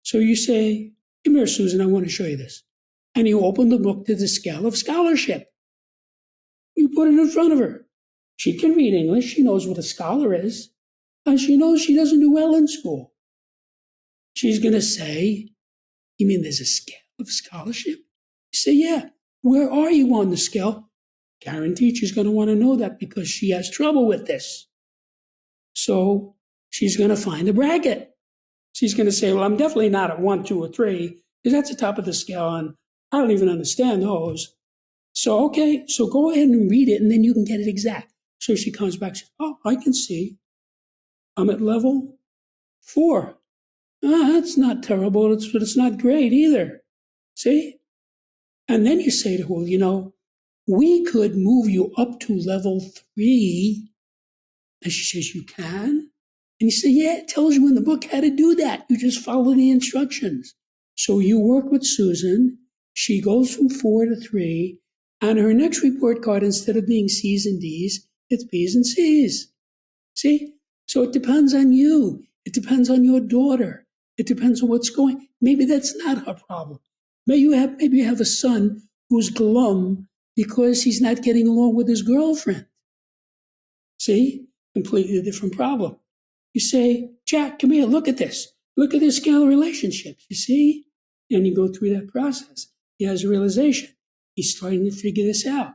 So you say, come here, Susan, I want to show you this. And you open the book to the scale of scholarship. You put it in front of her. She can read English. She knows what a scholar is. And she knows she doesn't do well in school. She's going to say, you mean there's a scale of scholarship? You say, yeah. Where are you on the scale? Guaranteed she's going to want to know that because she has trouble with this. So she's going to find a bracket. She's going to say, well, I'm definitely not at 1, 2, or 3, because that's the top of the scale, and I don't even understand those. So, okay, so go ahead and read it, and then you can get it exact. So she comes back and says, oh, I can see. I'm at level 4. That's not terrible, but it's not great either. See? And then you say to her, well, you know, we could move you up to level 3. And she says, you can? And you say, yeah, it tells you in the book how to do that. You just follow the instructions. So you work with Susan, she goes from 4 to 3, and her next report card, instead of being C's and D's, it's B's and C's. See? So it depends on you. It depends on your daughter. It depends on what's going. Maybe that's not her problem. Maybe you have a son who's glum because he's not getting along with his girlfriend. See? Completely different problem. You say, Jack, come here, look at this. Look at this scale of relationships, you see? And you go through that process. He has a realization. He's starting to figure this out.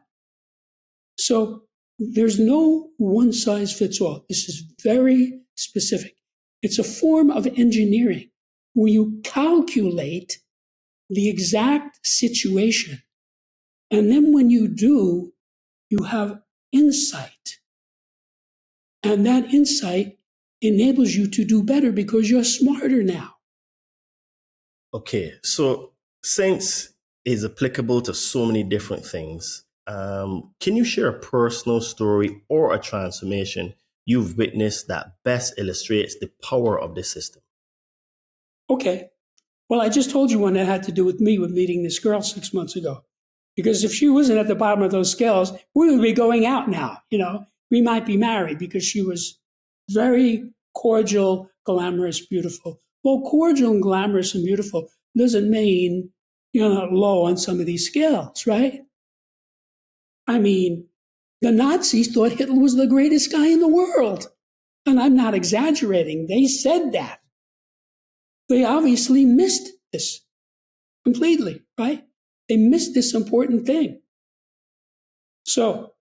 So there's no one size fits all. This is very specific. It's a form of engineering where you calculate the exact situation. And then when you do, you have insight. And that insight enables you to do better because you're smarter now. Okay, so sense is applicable to so many different things. Can you share a personal story or a transformation you've witnessed that best illustrates the power of this system? Okay. Well, I just told you one that had to do with me with meeting this girl 6 months ago. Because if she wasn't at the bottom of those scales, we would be going out now. We might be married because she was very cordial, glamorous, beautiful. Well, cordial and glamorous and beautiful doesn't mean you're not low on some of these scales, right? I mean, the Nazis thought Hitler was the greatest guy in the world. And I'm not exaggerating. They said that. They obviously missed this completely, right? They missed this important thing. So,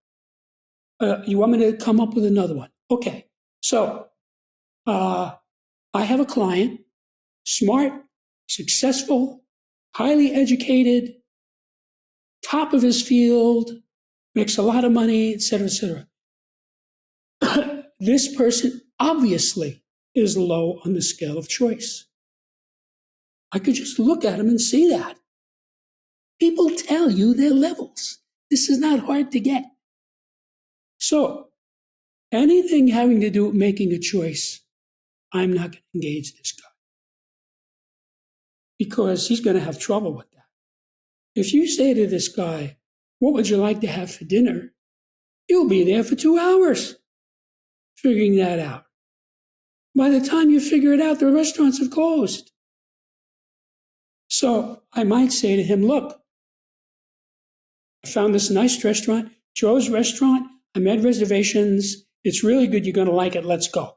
you want me to come up with another one? Okay. So, I have a client, smart, successful, highly educated, top of his field, makes a lot of money, et cetera, et cetera. This person obviously is low on the scale of choice. I could just look at him and see that. People tell you their levels. This is not hard to get. So, anything having to do with making a choice, I'm not going to engage this guy. Because he's going to have trouble with that. If you say to this guy, what would you like to have for dinner? You'll be there for 2 hours figuring that out. By the time you figure it out, the restaurants have closed. So I might say to him, look, I found this nice restaurant, Joe's Restaurant. I made reservations. It's really good. You're going to like it. Let's go.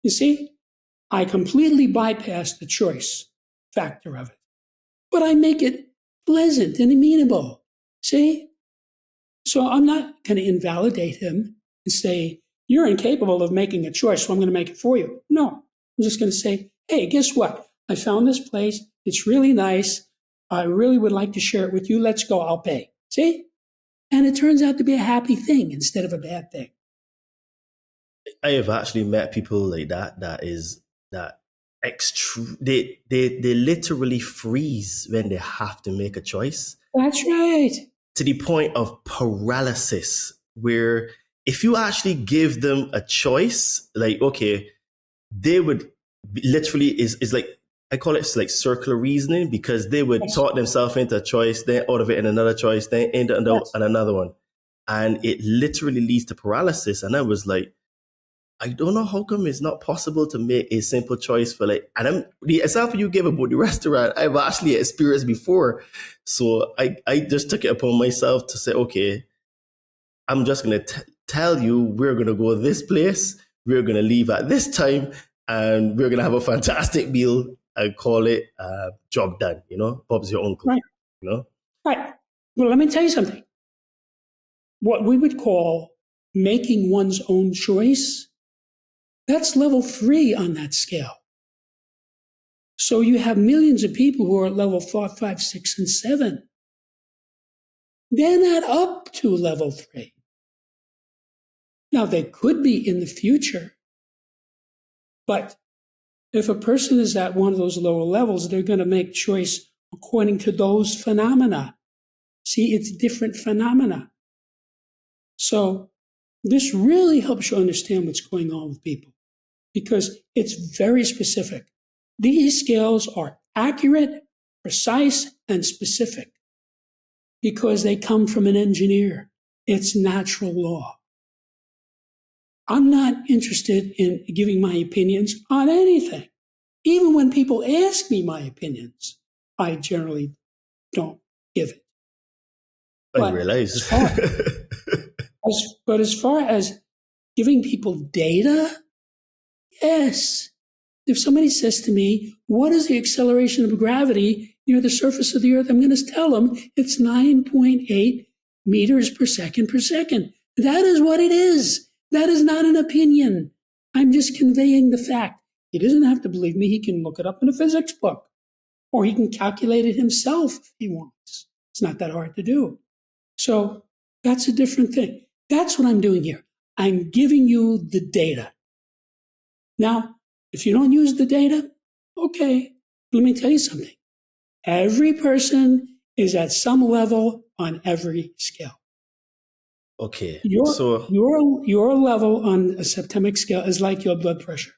You see, I completely bypass the choice factor of it. But I make it pleasant and amenable. See? So I'm not going to invalidate him and say, you're incapable of making a choice, so I'm going to make it for you. No. I'm just going to say, hey, guess what? I found this place. It's really nice. I really would like to share it with you. Let's go. I'll pay. See? And it turns out to be a happy thing instead of a bad thing. I have actually met people like that. They literally freeze when they have to make a choice. That's right. To the point of paralysis, where if you actually give them a choice, like, okay, they would literally is like, I call it like circular reasoning, because they would talk themselves into a choice, then out of it in another choice, then into another one. And it literally leads to paralysis. And I was like, I don't know how come it's not possible to make a simple choice for like, and the example you gave about the restaurant, I've actually experienced before. So I just took it upon myself to say, okay, I'm just going to tell you, we're going to go this place, we're going to leave at this time, and we're going to have a fantastic meal and call it job done, Bob's your uncle, right. Right. Well, let me tell you something. What we would call making one's own choice, that's level 3 on that scale. So you have millions of people who are at level 4, 5, 6, and 7. They're not up to level 3. Now, they could be in the future, but if a person is at one of those lower levels, they're going to make choice according to those phenomena. See, it's different phenomena. So this really helps you understand what's going on with people, because it's very specific. These scales are accurate, precise, and specific. because they come from an engineer. It's natural law. I'm not interested in giving my opinions on anything. Even when people ask me my opinions, I generally don't give it. I realize. But as far as giving people data, yes. If somebody says to me, what is the acceleration of gravity near the surface of the Earth? I'm going to tell them it's 9.8 meters per second per second. That is what it is. That is not an opinion. I'm just conveying the fact. He doesn't have to believe me. He can look it up in a physics book, or he can calculate it himself if he wants. It's not that hard to do. So that's a different thing. That's what I'm doing here. I'm giving you the data. Now, if you don't use the data, okay, let me tell you something. Every person is at some level on every scale. Okay, Your level on a septemic scale is like your blood pressure.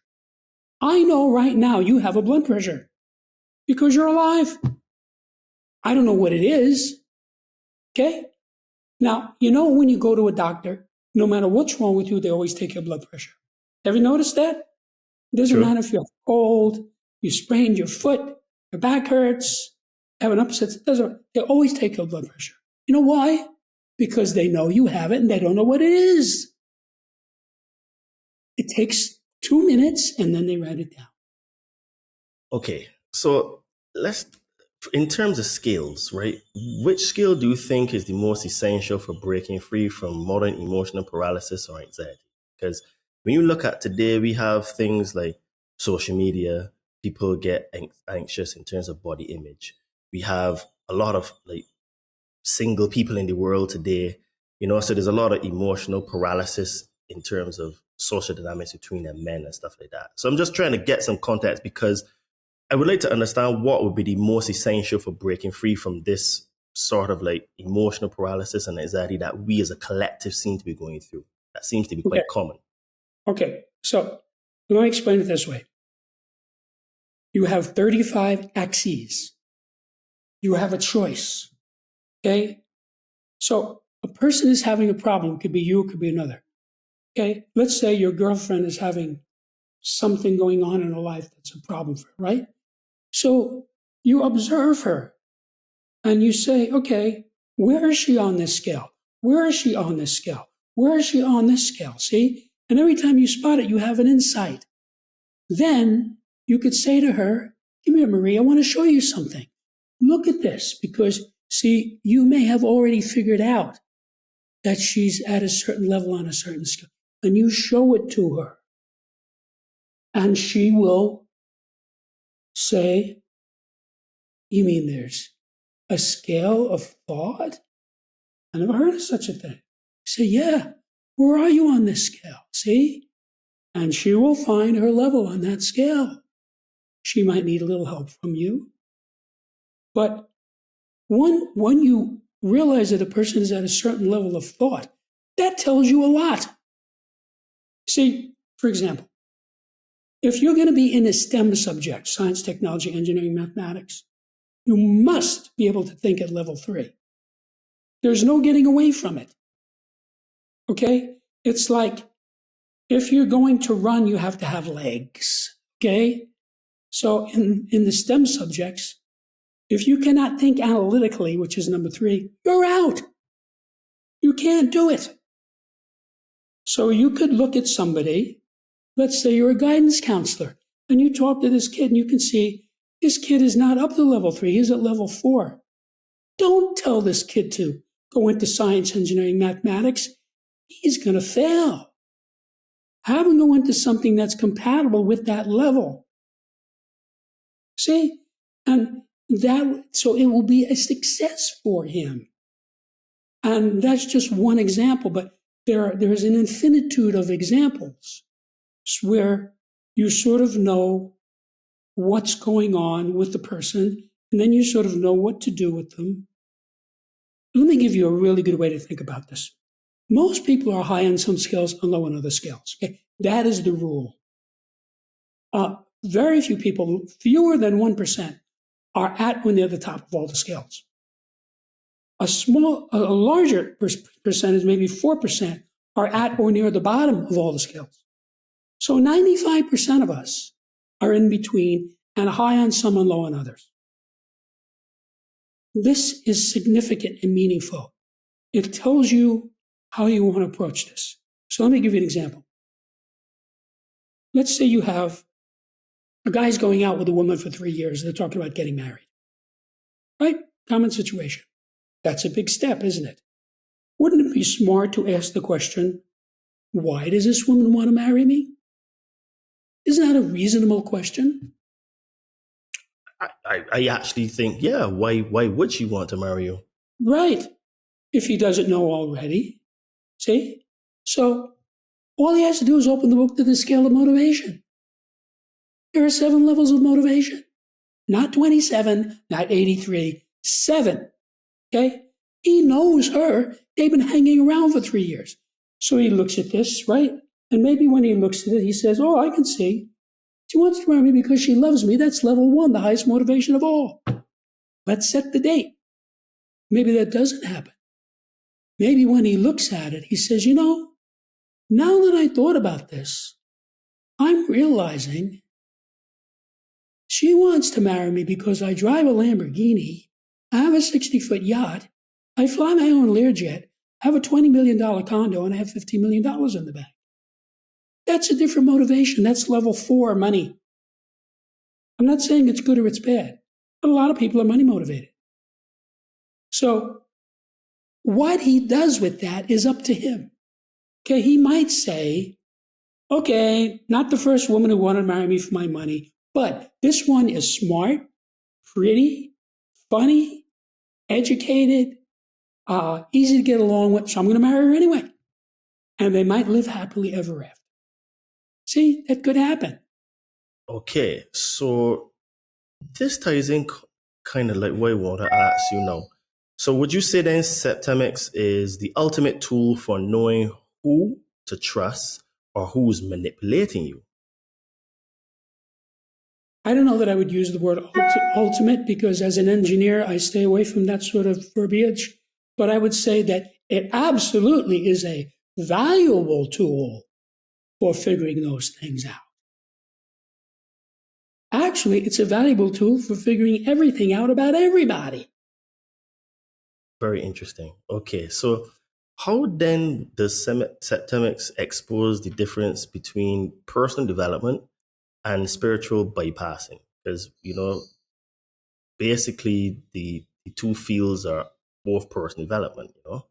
I know right now you have a blood pressure because you're alive. I don't know what it is. Okay? Now, you know when you go to a doctor, no matter what's wrong with you, they always take your blood pressure. Have you noticed that? It doesn't matter if you're cold, you sprained your foot, your back hurts, have an upset. They always take your blood pressure. You know why? Because they know you have it and they don't know what it is. It takes 2 minutes and then they write it down. Okay, so in terms of skills, right? Which skill do you think is the most essential for breaking free from modern emotional paralysis or anxiety? Because when you look at today, we have things like social media. People get anxious in terms of body image. We have a lot of like single people in the world today, so there's a lot of emotional paralysis in terms of social dynamics between the men and stuff like that. So I'm just trying to get some context because I would like to understand what would be the most essential for breaking free from this sort of like emotional paralysis and anxiety that we as a collective seem to be going through. That seems to be quite common. Okay, so let me explain it this way. You have 35 axes. You have a choice. Okay? So a person is having a problem. It could be you, it could be another. Okay? Let's say your girlfriend is having something going on in her life that's a problem for her, right? So you observe her and you say, okay, where is she on this scale? Where is she on this scale? Where is she on this scale? See? And every time you spot it, you have an insight. Then you could say to her, come here, Marie, I want to show you something. Look at this, because, see, you may have already figured out that she's at a certain level on a certain scale, and you show it to her. And she will say, you mean there's a scale of thought? I never heard of such a thing. Say, yeah, where are you on this scale? See? And she will find her level on that scale. She might need a little help from you. But when you realize that a person is at a certain level of thought, that tells you a lot. See, for example, if you're going to be in a STEM subject, science, technology, engineering, mathematics, you must be able to think at level 3. There's no getting away from it. Okay? It's like if you're going to run, you have to have legs. Okay? So in the STEM subjects, if you cannot think analytically, which is number 3, you're out. You can't do it. So you could look at somebody, let's say you're a guidance counselor, and you talk to this kid and you can see this kid is not up to level 3, he's at level 4. Don't tell this kid to go into science, engineering, mathematics. He's going to fail. Have him go into something that's compatible with that level. See? And so it will be a success for him. And that's just one example, but there's an infinitude of examples where you sort of know what's going on with the person, and then you sort of know what to do with them. Let me give you a really good way to think about this. Most people are high on some scales and low on other scales. Okay? That is the rule. Very few people, fewer than 1%, are at or near the top of all the scales. A larger percentage, maybe 4%, are at or near the bottom of all the scales. So 95% of us are in between and high on some and low on others. This is significant and meaningful. It tells you how you want to approach this. So let me give you an example. Let's say you have a guy's going out with a woman for 3 years. They're talking about getting married. Right? Common situation. That's a big step, isn't it? Wouldn't it be smart to ask the question, why does this woman want to marry me? Isn't that a reasonable question? I actually think, yeah, why would she want to marry you? Right. If he doesn't know already. See? So all he has to do is open the book to the scale of motivation. There are 7 levels of motivation. Not 27, not 83, 7. Okay? He knows her. They've been hanging around for 3 years. So he looks at this, right? And maybe when he looks at it, he says, oh, I can see. She wants to marry me because she loves me. That's level 1, the highest motivation of all. Let's set the date. Maybe that doesn't happen. Maybe when he looks at it, he says, you know, now that I thought about this, I'm realizing she wants to marry me because I drive a Lamborghini, I have a 60-foot yacht, I fly my own Learjet, I have a $20 million condo, and I have $15 million in the bank. That's a different motivation. That's level 4 money. I'm not saying it's good or it's bad, but a lot of people are money motivated. So what he does with that is up to him. Okay, he might say, okay, not the first woman who wanted to marry me for my money, but this one is smart, pretty, funny, educated, easy to get along with, so I'm going to marry her anyway. And they might live happily ever after. See, that could happen. Okay, so this ties in kind of like what I want to ask you now. So would you say then Septemics is the ultimate tool for knowing who to trust or who's manipulating you? I don't know that I would use the word ultimate because as an engineer, I stay away from that sort of verbiage. But I would say that it absolutely is a valuable tool for figuring those things out. Actually, it's a valuable tool for figuring everything out about everybody. Very interesting. Okay, so how then does Septemics expose the difference between personal development and spiritual bypassing? Because, you know, basically the two fields are both personal development, you know?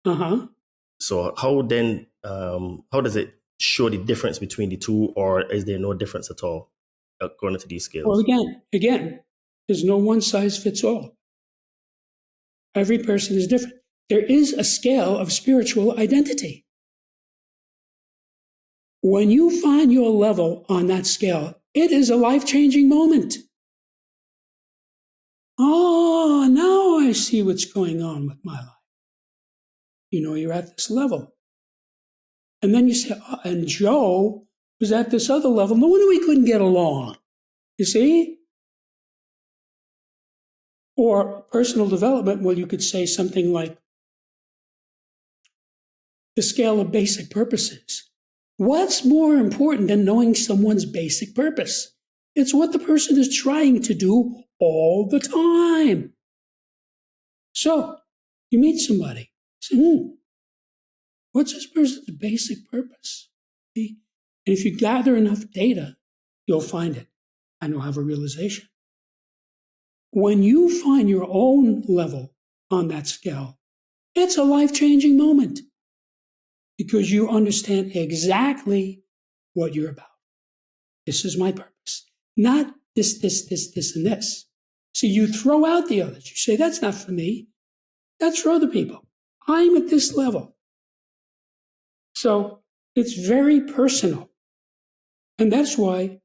Uh-huh. So how then, how does it show the difference between the two, or is there no difference at all according to these scales? Well, again, there's no one size fits all. Every person is different. There is a scale of spiritual identity. When you find your level on that scale, it is a life-changing moment. Oh, now I see what's going on with my life. You know, you're at this level. And then you say, oh, and Joe was at this other level. No wonder we couldn't get along. You see? Or personal development, well, you could say something like the scale of basic purposes. What's more important than knowing someone's basic purpose? It's what the person is trying to do all the time. So, you meet somebody, say, what's this person's basic purpose? See? And if you gather enough data, you'll find it, and you'll have a realization. When you find your own level on that scale, it's a life-changing moment because you understand exactly what you're about. This is my purpose, not this, and this. So you throw out the others. You say, that's not for me. That's for other people. I'm at this level. So it's very personal. And that's why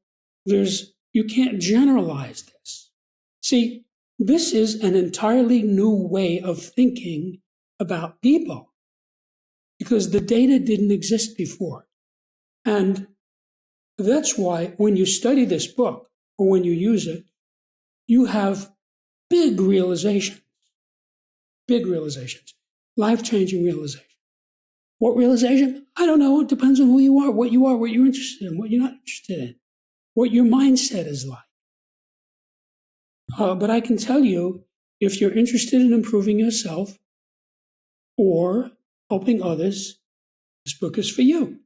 you can't generalize this. See, this is an entirely new way of thinking about people because the data didn't exist before. And that's why when you study this book or when you use it, you have big realizations. big realizations, life-changing realization. What realization? I don't know. It depends on who you are, what you're interested in, what you're not interested in, what your mindset is like. But I can tell you, if you're interested in improving yourself or helping others, this book is for you.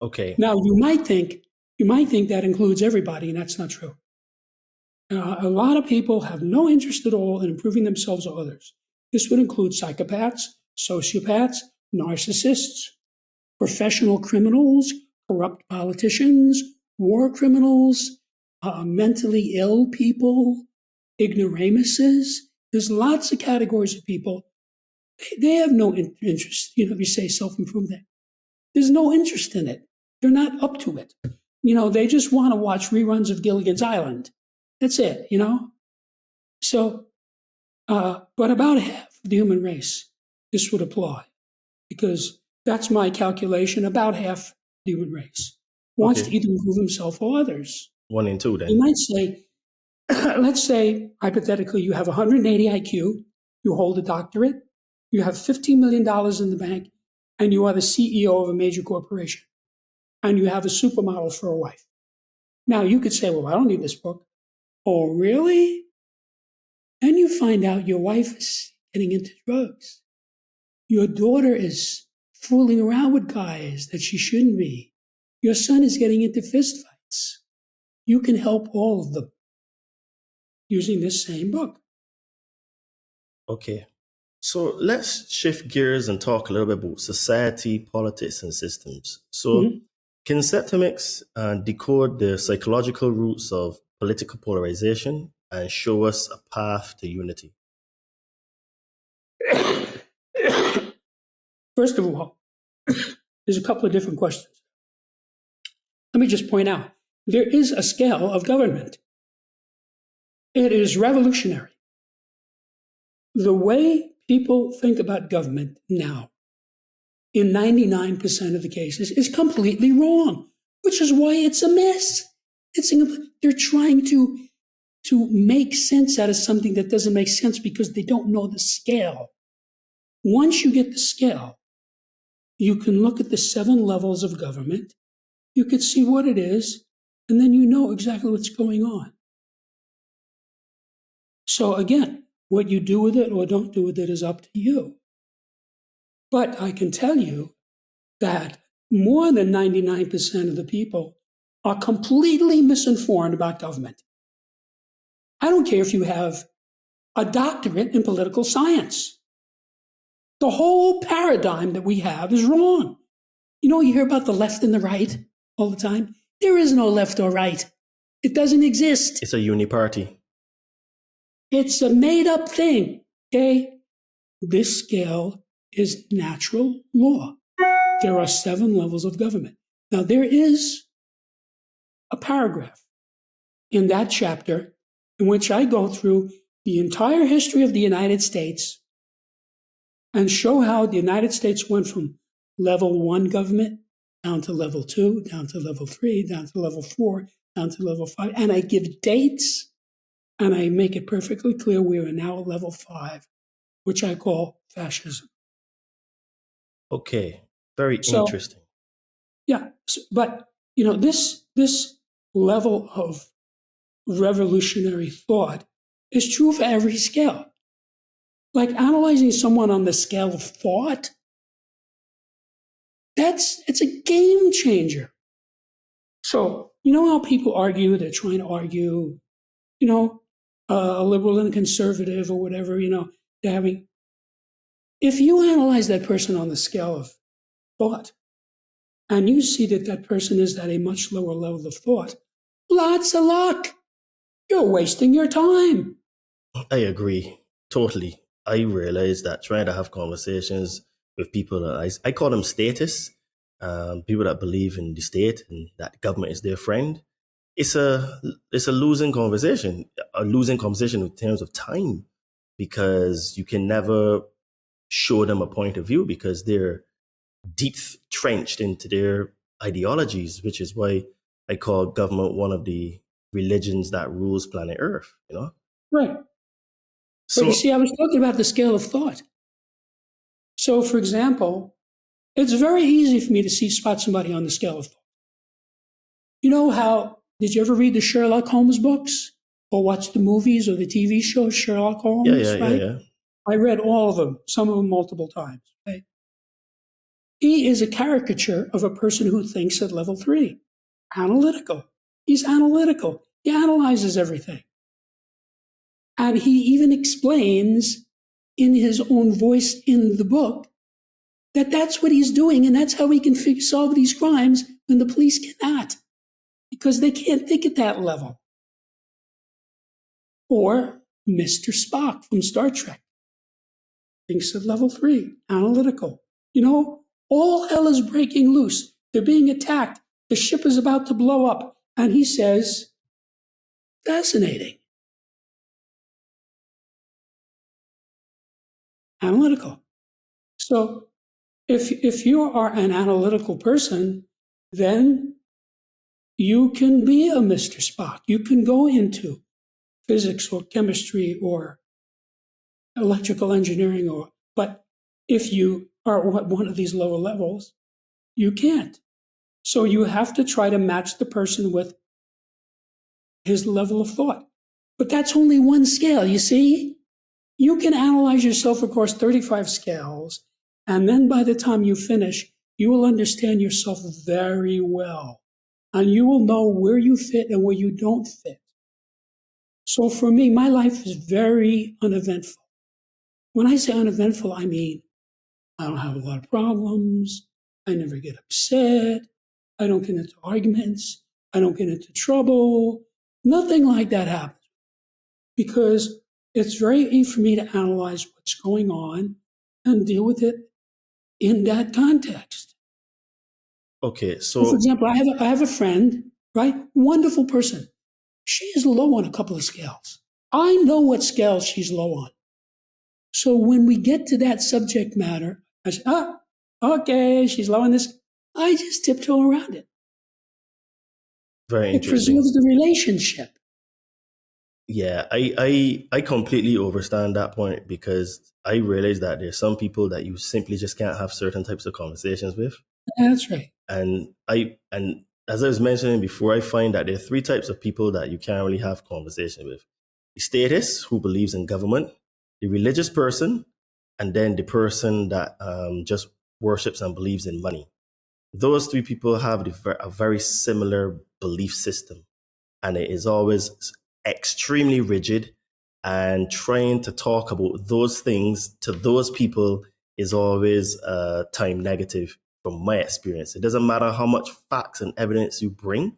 Okay. Now, you might think that includes everybody, and that's not true. A lot of people have no interest at all in improving themselves or others. This would include psychopaths, sociopaths, narcissists, professional criminals, corrupt politicians, war criminals, mentally ill people, ignoramuses. There's lots of categories of people. They have no interest. If you say self-improvement, there's no interest in it. They're not up to it. They just want to watch reruns of Gilligan's Island. That's it, So, but about half of the human race, this would apply, because that's my calculation. About half the human race wants to either improve himself or others. 1 in 2 then. You might say, let's say, hypothetically, you have 180 IQ, you hold a doctorate, you have $15 million in the bank, and you are the CEO of a major corporation, and you have a supermodel for a wife. Now, you could say, well, I don't need this book. Oh, really? Then you find out your wife is getting into drugs. Your daughter is fooling around with guys that she shouldn't be. Your son is getting into fistfights. You can help all of them using this same book. Okay. So let's shift gears and talk a little bit about society, politics, and systems. So can Septemics decode the psychological roots of political polarization and show us a path to unity? First of all, there's a couple of different questions. Let me just point out, there is a scale of government. It is revolutionary. The way people think about government now, in 99% of the cases, is completely wrong, which is why it's a mess. They're trying to make sense out of something that doesn't make sense because they don't know the scale. Once you get the scale, you can look at the 7 levels of government, you can see what it is, and then you know exactly what's going on. So again, what you do with it or don't do with it is up to you. But I can tell you that more than 99% of the people are completely misinformed about government. I don't care if you have a doctorate in political science. The whole paradigm that we have is wrong. You hear about the left and the right all the time. There is no left or right. It doesn't exist. It's a uniparty. It's a made-up thing, okay? This scale is natural law. There are 7 levels of government. Now, there is a paragraph in that chapter in which I go through the entire history of the United States and show how the United States went from level 1 government down to level 2, down to level 3, down to level 4, down to level 5. And I give dates, and I make it perfectly clear we are now at level 5, which I call fascism. Okay, very interesting. Yeah, but this level of revolutionary thought is true for every scale. Like analyzing someone on the scale of thought, it's a game changer. So, how people argue, they're trying to argue, a liberal and conservative or whatever, they're having. If you analyze that person on the scale of thought, and you see that that person is at a much lower level of thought, lots of luck. You're wasting your time. I agree, totally. I realize that trying to have conversations with people that I call them statists, people that believe in the state and that government is their friend, it's a losing conversation in terms of time, because you can never show them a point of view because they're deep trenched into their ideologies, which is why I call government one of the religions that rules planet Earth, Right. But So you see, I was talking about the scale of thought. So, for example, it's very easy for me to spot somebody on the scale of thought. You know how, did you ever read the Sherlock Holmes books or watch the movies or the TV show Sherlock Holmes, right? yeah. I read all of them, some of them multiple times. Okay? He is a caricature of a person who thinks at level 3, analytical. He's analytical. He analyzes everything. And he even explains in his own voice in the book that that's what he's doing, and that's how he can solve these crimes when the police cannot, because they can't think at that level. Or Mr. Spock from Star Trek thinks at level 3, analytical. You know, all hell is breaking loose. They're being attacked. The ship is about to blow up. And he says, fascinating. Analytical. So if you are an analytical person, then you can be a Mr. Spock. You can go into physics or chemistry or electrical engineering, but if you are at one of these lower levels, you can't. So you have to try to match the person with his level of thought. But that's only one scale, you see? You can analyze yourself across 35 scales, and then by the time you finish, you will understand yourself very well. And you will know where you fit and where you don't fit. So for me, my life is very uneventful. When I say uneventful, I mean I don't have a lot of problems. I never get upset. I don't get into arguments. I don't get into trouble. Nothing like that happens. Because it's very easy for me to analyze what's going on and deal with it in that context. okay, So for example, I have a friend, right? Wonderful person. She is low on a couple of scales. I know what scale she's low on. So when we get to that subject matter, I say, okay, she's low on this. I just tiptoe around it. very It interesting. preserves the relationship. Yeah, I completely understand that point, because I realize that there's some people that you simply just can't have certain types of conversations with. That's right. And as I was mentioning before, I find that there are 3 types of people that you can't really have conversation with: the statist, who believes in government; the religious person; and then the person that just worships and believes in money. Those 3 people have a very similar belief system, and it is always extremely rigid. And trying to talk about those things to those people is always time negative. From my experience, it doesn't matter how much facts and evidence you bring,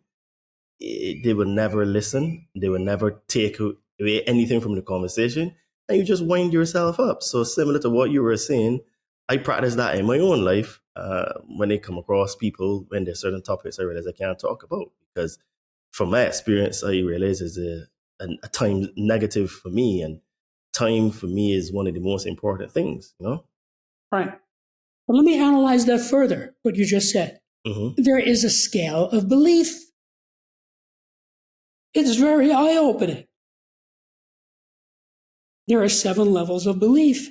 they will never listen. They will never take away anything from the conversation, and you just wind yourself up. So similar to what you were saying, I practice that in my own life. When I come across people, when there's certain topics I realize I can't talk about, because from my experience, I realize is a time negative for me, and time for me is one of the most important things, you know? Right. But let me analyze that further, what you just said. Mm-hmm. There is a scale of belief. It's very eye-opening. There are 7 levels of belief,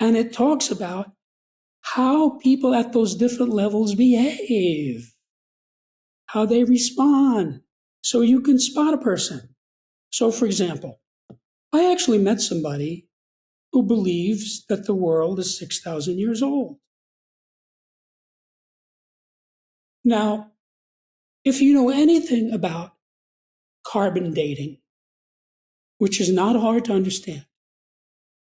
and it talks about how people at those different levels behave, how they respond, so you can spot a person. So, for example, I actually met somebody who believes that the world is 6,000 years old. Now, if you know anything about carbon dating, which is not hard to understand,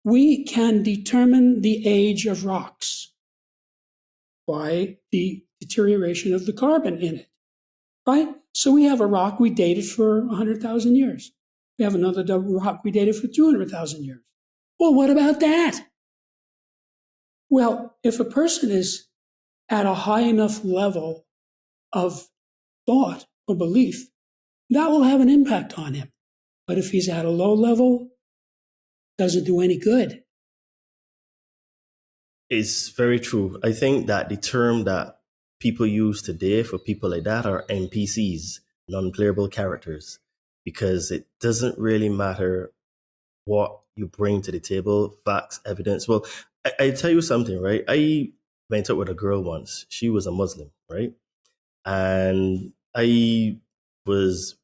we can determine the age of rocks by the deterioration of the carbon in it, right? So we have a rock we dated for 100,000 years. We have another rock we dated for 200,000 years. Well, what about that? Well, if a person is at a high enough level of thought or belief, that will have an impact on him. But if he's at a low level, doesn't do any good. It's very true. I think that the term that people use today for people like that are NPCs, non-playable characters, because it doesn't really matter what you bring to the table, facts, evidence. Well, I tell you something, right? I went out with a girl once. She was a Muslim, right? And I was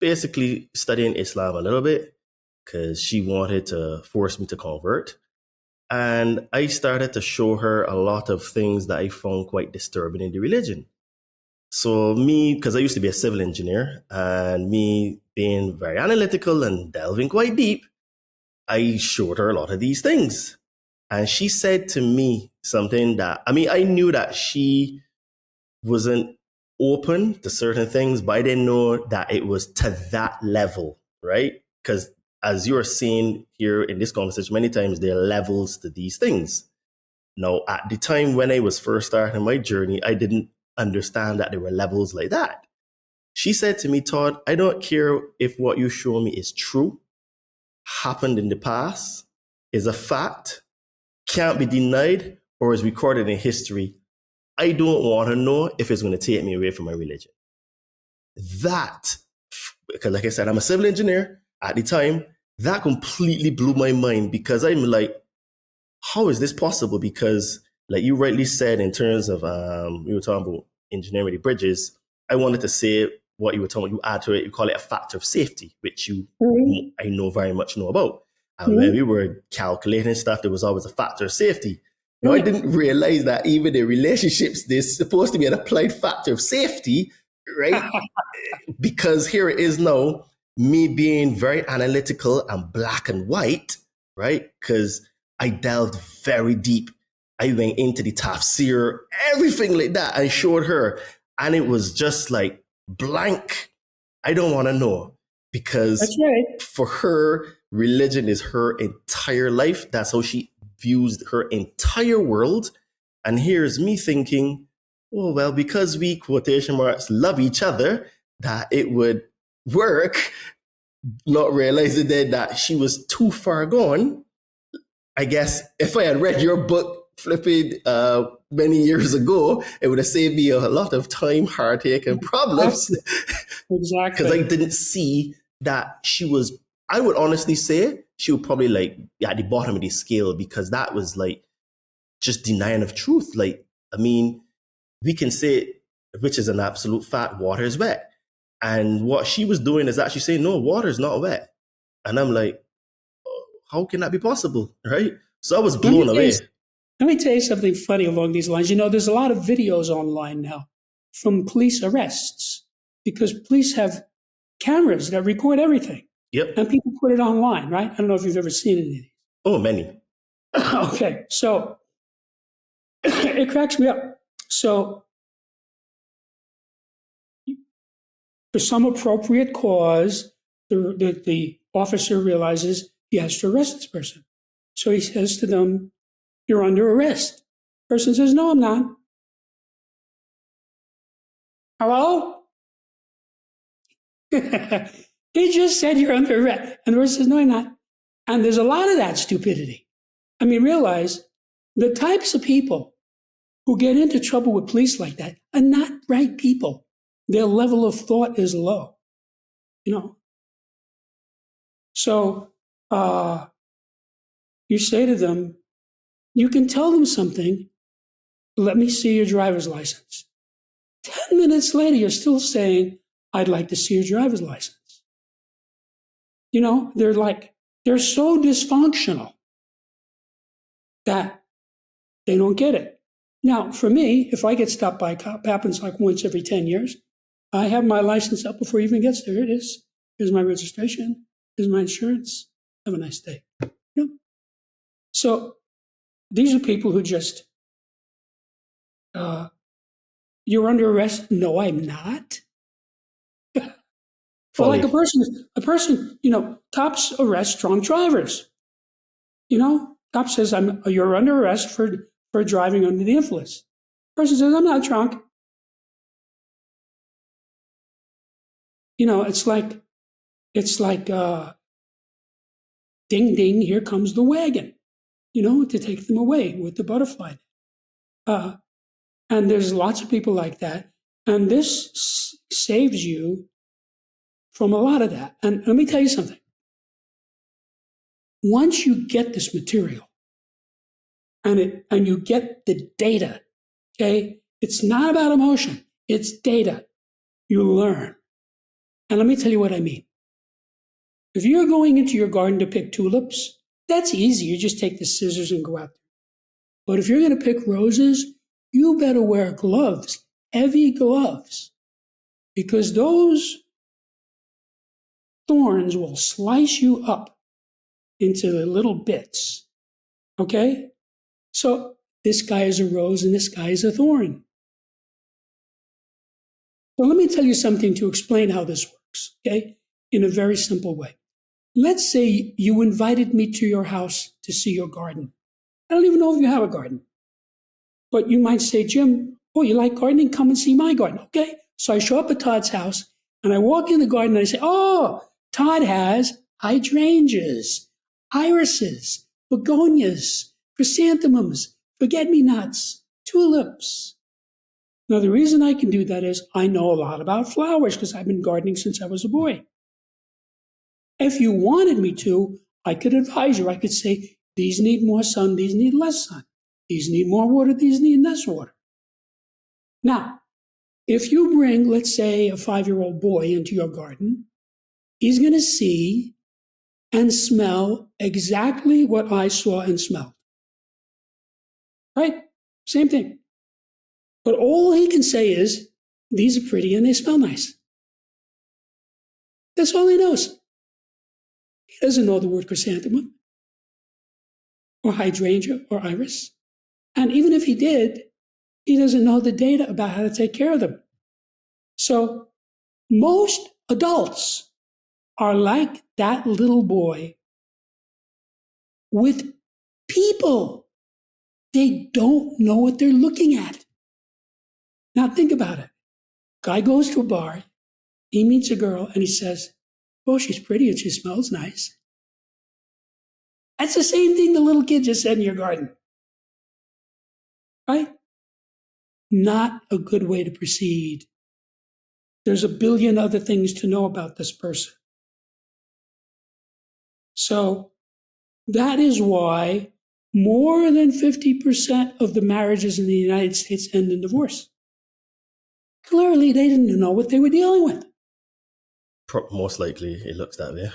basically studying Islam a little bit because she wanted to force me to convert. And I started to show her a lot of things that I found quite disturbing in the religion. So me, because I used to be a civil engineer, and me being very analytical and delving quite deep, I showed her a lot of these things. And she said to me something that, I mean, I knew that she wasn't open to certain things, but I didn't know that it was to that level, right? Because as you're seeing here in this conversation, many times there are levels to these things. Now, at the time when I was first starting my journey, I didn't understand that there were levels like that. She said to me, Todd, I don't care if what you show me is true, happened in the past, is a fact, can't be denied, or is recorded in history. I don't want to know if it's going to take me away from my religion. That, because like I said, I'm a civil engineer at the time, that completely blew my mind because I'm like, how is this possible? Because like you rightly said, in terms of, we were talking about engineering the bridges, I wanted to say what you were talking about, you add to it, you call it a factor of safety, which I know very much know about. And when we were calculating stuff, there was always a factor of safety. Now, I didn't realize that even in relationships, there's supposed to be an applied factor of safety, right? Because here it is now, me being very analytical and black and white, right? Because I delved very deep. I went into the tafsir, everything like that. I showed her, and it was just like blank. I don't want to know because That's right. for her, religion is her entire life. That's how she views her entire world. And here's me thinking, oh, well, because we, quotation marks, love each other, that it would work, not realizing then that she was too far gone. I guess if I had read your book flipping many years ago, it would have saved me a lot of time, heartache, and problems. Exactly. Because I didn't see that she was, I would honestly say, she would probably like at the bottom of the scale because that was like just denying of truth. Like, I mean, we can say, which is an absolute fact, water is wet. And what she was doing is actually saying, no, water is not wet. And I'm like, how can that be possible, right? So I was blown away. Let me tell you something funny along these lines. You know, there's a lot of videos online now from police arrests because police have cameras that record everything. Yep. And people put it online, right? I don't know if you've ever seen any of these. Oh, many. Okay, so it cracks me up. So for some appropriate cause, the officer realizes he has to arrest this person. So he says to them, you're under arrest. The person says, no, I'm not. Hello? He just said you're under arrest. And the person says, no, I'm not. And there's a lot of that stupidity. I mean, realize the types of people who get into trouble with police like that are not right people. Their level of thought is low, you know. So you say to them, you can tell them something, let me see your driver's license. 10 minutes later, you're still saying, I'd like to see your driver's license. You know, they're so dysfunctional that they don't get it. Now, for me, if I get stopped by a cop, happens like once every 10 years, I have my license up before it even gets there. Here it is. Here's my registration. Here's my insurance. Have a nice day. You know? So these are people who just, you're under arrest? No, I'm not. Well, like a person, you know, cops arrest drunk drivers. You know, cop says, you're under arrest for driving under the influence. Person says, I'm not drunk. You know, it's like, ding, ding, here comes the wagon, you know, to take them away with the butterfly. And there's lots of people like that. And this saves you from a lot of that. And let me tell you something. once you get this material and you get the data, okay, it's not about emotion, it's data. You learn. And let me tell you what I mean. If you're going into your garden to pick tulips, that's easy. You just take the scissors and go out there. But if you're going to pick roses, you better wear gloves, heavy gloves, because those thorns will slice you up into the little bits. Okay? So this guy is a rose and this guy is a thorn. So let me tell you something to explain how this works, okay? In a very simple way. Let's say you invited me to your house to see your garden. I don't even know if you have a garden. But you might say, Jim, oh, you like gardening? Come and see my garden. Okay. So I show up at Todd's house and I walk in the garden and I say, oh, Todd has hydrangeas, irises, begonias, chrysanthemums, forget-me-nots, tulips. Now, the reason I can do that is I know a lot about flowers because I've been gardening since I was a boy. If you wanted me to, I could advise you. I could say, these need more sun, these need less sun. These need more water, these need less water. Now, if you bring, let's say, a 5-year-old boy into your garden, he's going to see and smell exactly what I saw and smelled. Right? Same thing. But all he can say is, these are pretty and they smell nice. That's all he knows. He doesn't know the word chrysanthemum or hydrangea or iris. And even if he did, he doesn't know the data about how to take care of them. So most adults are like that little boy with people. They don't know what they're looking at. Now think about it. Guy goes to a bar, he meets a girl, and he says, oh, she's pretty and she smells nice. That's the same thing the little kid just said in your garden. Right? Not a good way to proceed. There's a billion other things to know about this person. So that is why more than 50% of the marriages in the United States end in divorce. Clearly, they didn't know what they were dealing with. Most likely, it looks that way.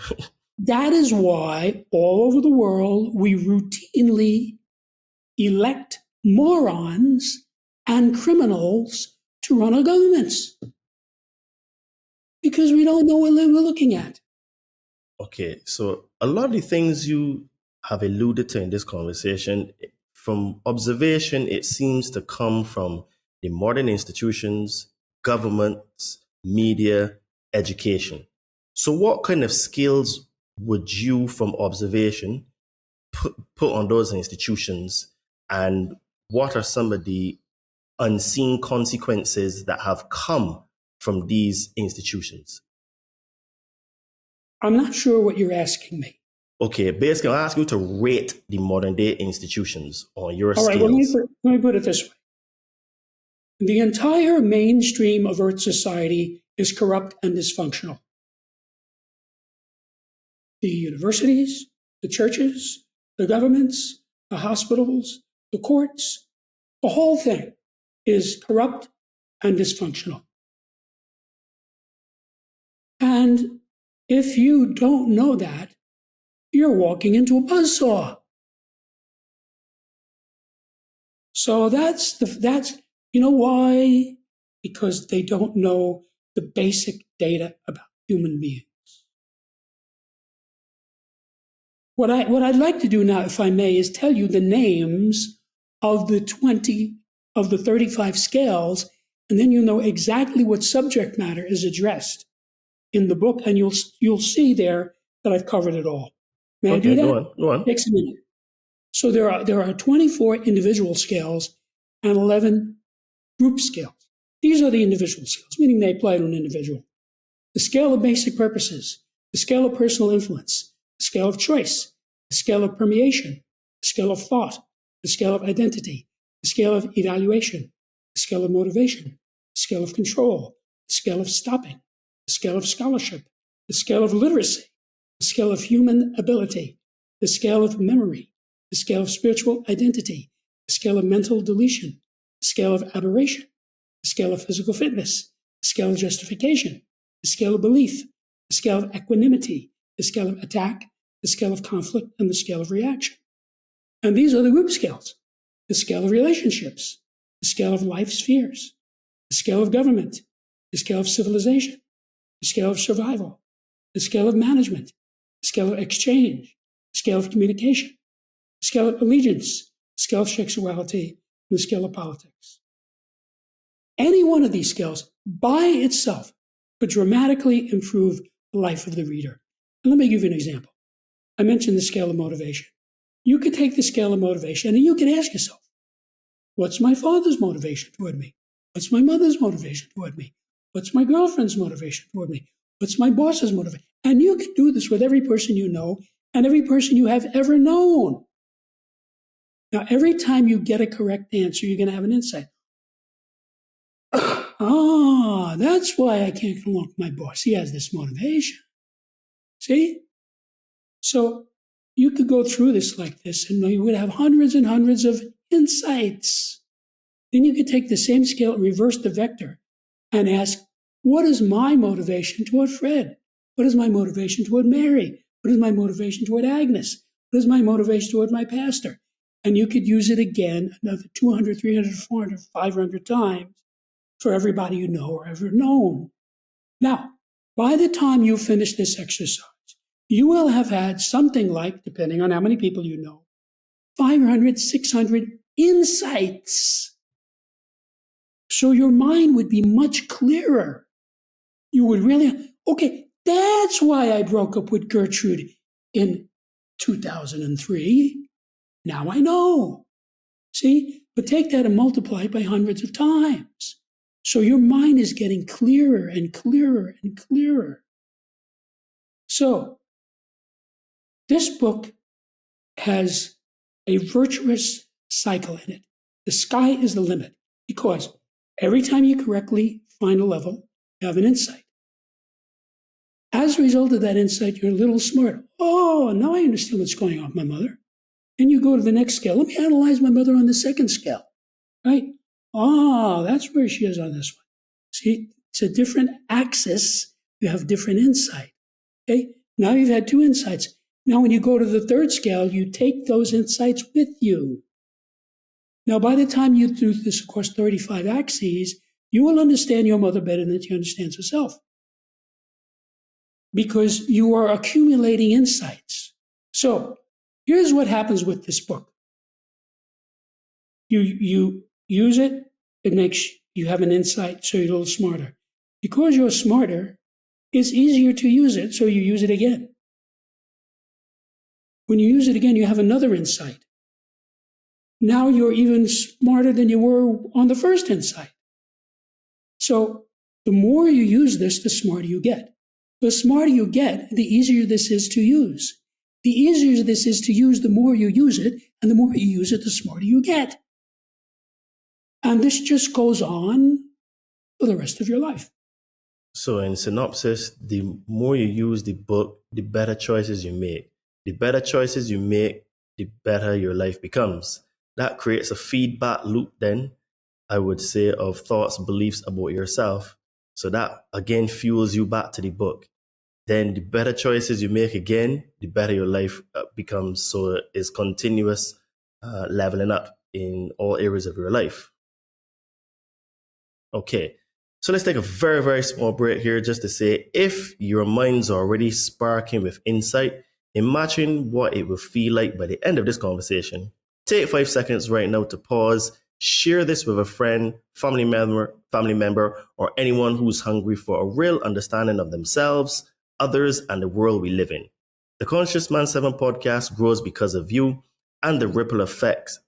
That is why all over the world, we routinely elect morons and criminals to run our governments. Because we don't know what we're looking at. Okay, so a lot of the things you have alluded to in this conversation, from observation, it seems to come from the modern institutions, governments, media, education. So what kind of skills would you, from observation, put on those institutions, and what are some of the unseen consequences that have come from these institutions? I'm not sure what you're asking me. Okay, basically, I'll ask you to rate the modern day institutions on your All right, scales. well, let me put it this way. The entire mainstream of Earth society is corrupt and dysfunctional. The universities, the churches, the governments, the hospitals, the courts, the whole thing is corrupt and dysfunctional. And if you don't know that, you're walking into a buzzsaw. So that's you know why? Because they don't know the basic data about human beings. What I'd like to do now, if I may, is tell you the names of the 35 scales, and then you'll know exactly what subject matter is addressed in the book, and you'll see there that I've covered it all. May I do that? Go on. Takes a minute. So there are 24 individual scales and 11 group scales. These are the individual scales, meaning they apply to an individual. The scale of basic purposes, the scale of personal influence, the scale of choice, the scale of permeation, the scale of thought, the scale of identity, the scale of evaluation, the scale of motivation, the scale of control, the scale of stopping, the scale of scholarship, the scale of literacy, the scale of human ability, the scale of memory, the scale of spiritual identity, the scale of mental deletion, the scale of aberration, the scale of physical fitness, the scale of justification, the scale of belief, the scale of equanimity, the scale of attack, the scale of conflict, and the scale of reaction. And these are the group scales: the scale of relationships, the scale of life spheres, the scale of government, the scale of civilization, the scale of survival, the scale of management, the scale of exchange, the scale of communication, the scale of allegiance, the scale of sexuality, and the scale of politics. Any one of these scales by itself could dramatically improve the life of the reader. And let me give you an example. I mentioned the scale of motivation. You could take the scale of motivation and you can ask yourself, what's my father's motivation toward me? What's my mother's motivation toward me? What's my girlfriend's motivation toward me? What's my boss's motivation? And you can do this with every person you know and every person you have ever known. Now, every time you get a correct answer, you're going to have an insight. That's why I can't get along with my boss. He has this motivation. See? So you could go through this like this, and you would have hundreds and hundreds of insights. Then you could take the same scale, reverse the vector, and ask, what is my motivation toward Fred? What is my motivation toward Mary? What is my motivation toward Agnes? What is my motivation toward my pastor? And you could use it again another 200, 300, 400, 500 times for everybody you know or ever known. Now, by the time you finish this exercise, you will have had something like, depending on how many people you know, 500, 600 insights. So your mind would be much clearer. You would really, okay, that's why I broke up with Gertrude in 2003. Now I know. See? But take that and multiply it by hundreds of times. So your mind is getting clearer and clearer and clearer. So this book has a virtuous cycle in it. The sky is the limit, because every time you correctly find a level, you have an insight. As a result of that insight, you're a little smarter. Oh, now I understand what's going on with my mother. And you go to the next scale. Let me analyze my mother on the second scale, right? That's where she is on this one. See, it's a different axis. You have different insight. Okay? Now you've had two insights. Now when you go to the third scale, you take those insights with you. Now by the time you do this across 35 axes, you will understand your mother better than she understands herself, because you are accumulating insights. So here's what happens with this book. You use it, it makes you have an insight, so you're a little smarter. Because you're smarter, it's easier to use it, so you use it again. When you use it again, you have another insight. Now you're even smarter than you were on the first insight. So the more you use this, the smarter you get. The smarter you get, the easier this is to use. The easier this is to use, the more you use it, and the more you use it, the smarter you get. And this just goes on for the rest of your life. So in synopsis, the more you use the book, the better choices you make. The better choices you make, the better your life becomes. That creates a feedback loop then, I would say, of thoughts, beliefs about yourself. So that again fuels you back to the book. Then the better choices you make again, the better your life becomes. So it's continuous leveling up in all areas of your life. Okay, so let's take a very, very small break here just to say, if your mind's already sparking with insight, imagine what it will feel like by the end of this conversation. Take 5 seconds right now to pause, share this with a friend, family member, or anyone who's hungry for a real understanding of themselves, others, and the world we live in. The Conscious Man 7 podcast grows because of you and the ripple effects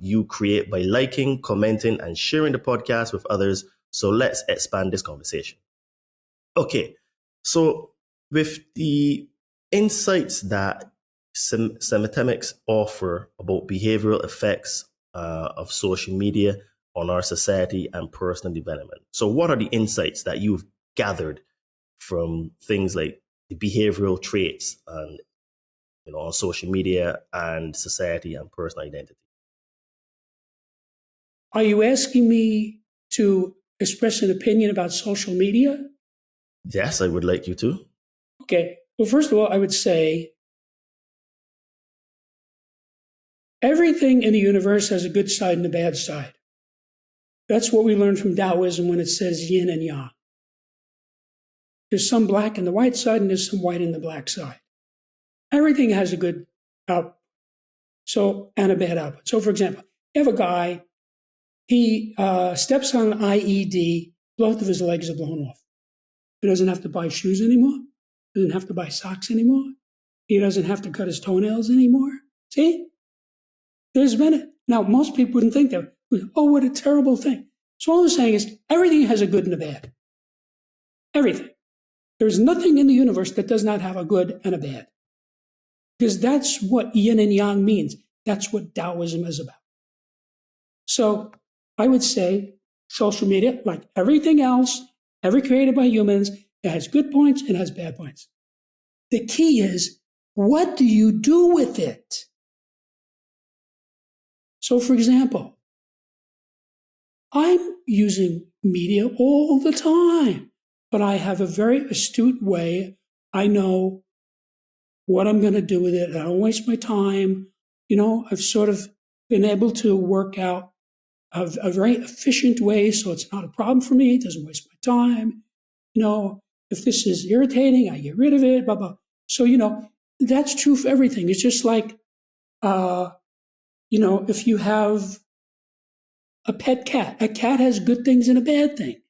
you create by liking, commenting, and sharing the podcast with others. So let's expand this conversation. Okay, so with the insights that Septemics offer about behavioral effects of social media on our society and personal development. So what are the insights that you've gathered from things like the behavioral traits and on social media and society and personal identity. Are you asking me to express an opinion about social media? Yes, I would like you to. Okay. Well, first of all, I would say everything in the universe has a good side and a bad side. That's what we learn from Taoism when it says yin and yang. There's some black in the white side and there's some white in the black side. Everything has a good output and a bad output. So, for example, you have a guy, he steps on an IED, both of his legs are blown off. He doesn't have to buy shoes anymore. He doesn't have to buy socks anymore. He doesn't have to cut his toenails anymore. See? There's been it. Now, most people wouldn't think that. Oh, what a terrible thing. So all I'm saying is everything has a good and a bad. Everything. There's nothing in the universe that does not have a good and a bad. Because that's what yin and yang means. That's what Taoism is about. So I would say social media, like everything else, ever created by humans, it has good points and has bad points. The key is, what do you do with it? So, for example, I'm using media all the time, but I have a very astute way. I know what I'm going to do with it. I don't waste my time. I've sort of been able to work out a very efficient way so it's not a problem for me. It doesn't waste my time. If this is irritating, I get rid of it, blah, blah. So, that's true for everything. It's just like, if you have a pet cat has good things and a bad thing.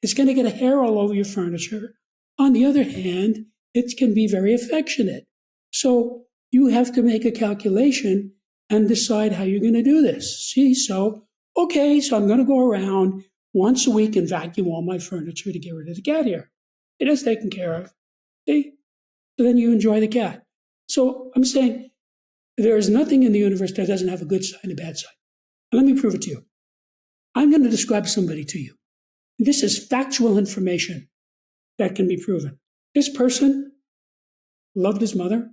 It's going to get a hair all over your furniture. On the other hand, it can be very affectionate. So you have to make a calculation and decide how you're going to do this. See, so I'm going to go around once a week and vacuum all my furniture to get rid of the cat hair. It is taken care of. See? So then you enjoy the cat. So I'm saying there is nothing in the universe that doesn't have a good side and a bad side. And let me prove it to you. I'm going to describe somebody to you. This is factual information that can be proven. This person loved his mother,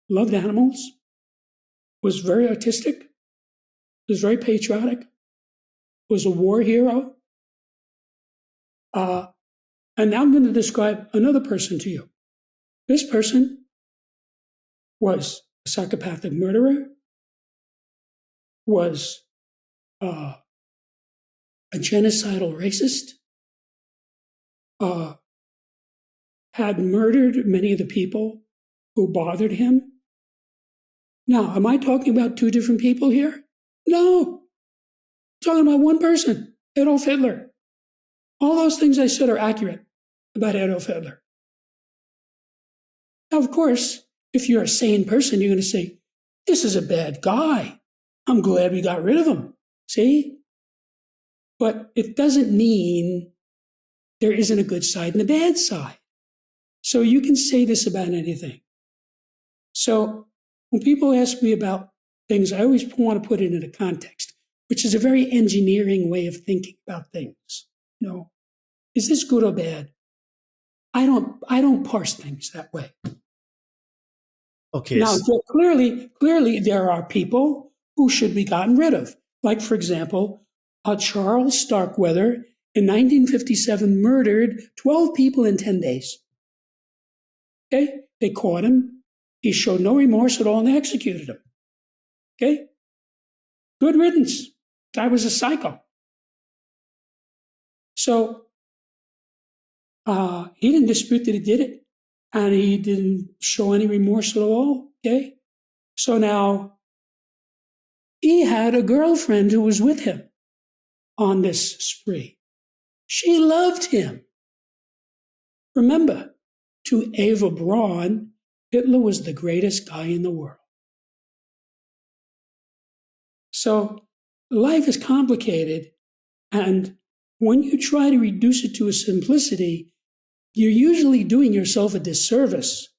loved animals, was very artistic, was very patriotic, was a war hero. And now I'm going to describe another person to you. This person was a psychopathic murderer, was a genocidal racist, had murdered many of the people who bothered him. Now, am I talking about two different people here? No. I'm talking about one person, Adolf Hitler. All those things I said are accurate about Adolf Hitler. Now, of course, if you're a sane person, you're going to say, this is a bad guy. I'm glad we got rid of him. See? But it doesn't mean there isn't a good side and a bad side. So you can say this about anything. So when people ask me about things, I always want to put it in a context, which is a very engineering way of thinking about things. Is this good or bad? I don't parse things that way. Okay. Now, clearly, there are people who should be gotten rid of. Like, for example, Charles Starkweather in 1957 murdered 12 people in 10 days. Okay? They caught him. He showed no remorse at all and they executed him. Okay? Good riddance. Guy was a psycho. So, he didn't dispute that he did it, and he didn't show any remorse at all. Okay? So now, he had a girlfriend who was with him on this spree. She loved him. Remember, to Eva Braun, Hitler was the greatest guy in the world. So life is complicated, and when you try to reduce it to a simplicity, you're usually doing yourself a disservice.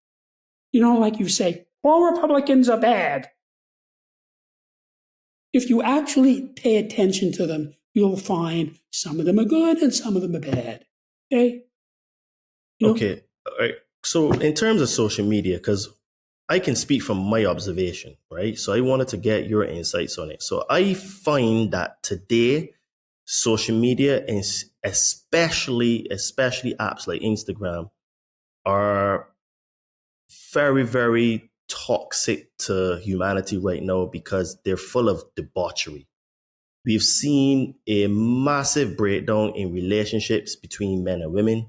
Like you say, all Republicans are bad. If you actually pay attention to them, you'll find some of them are good and some of them are bad. Okay? Okay. All right. So in terms of social media, because I can speak from my observation, right? So I wanted to get your insights on it. So I find that today, social media, and especially apps like Instagram, are very, very toxic to humanity right now because they're full of debauchery. We've seen a massive breakdown in relationships between men and women.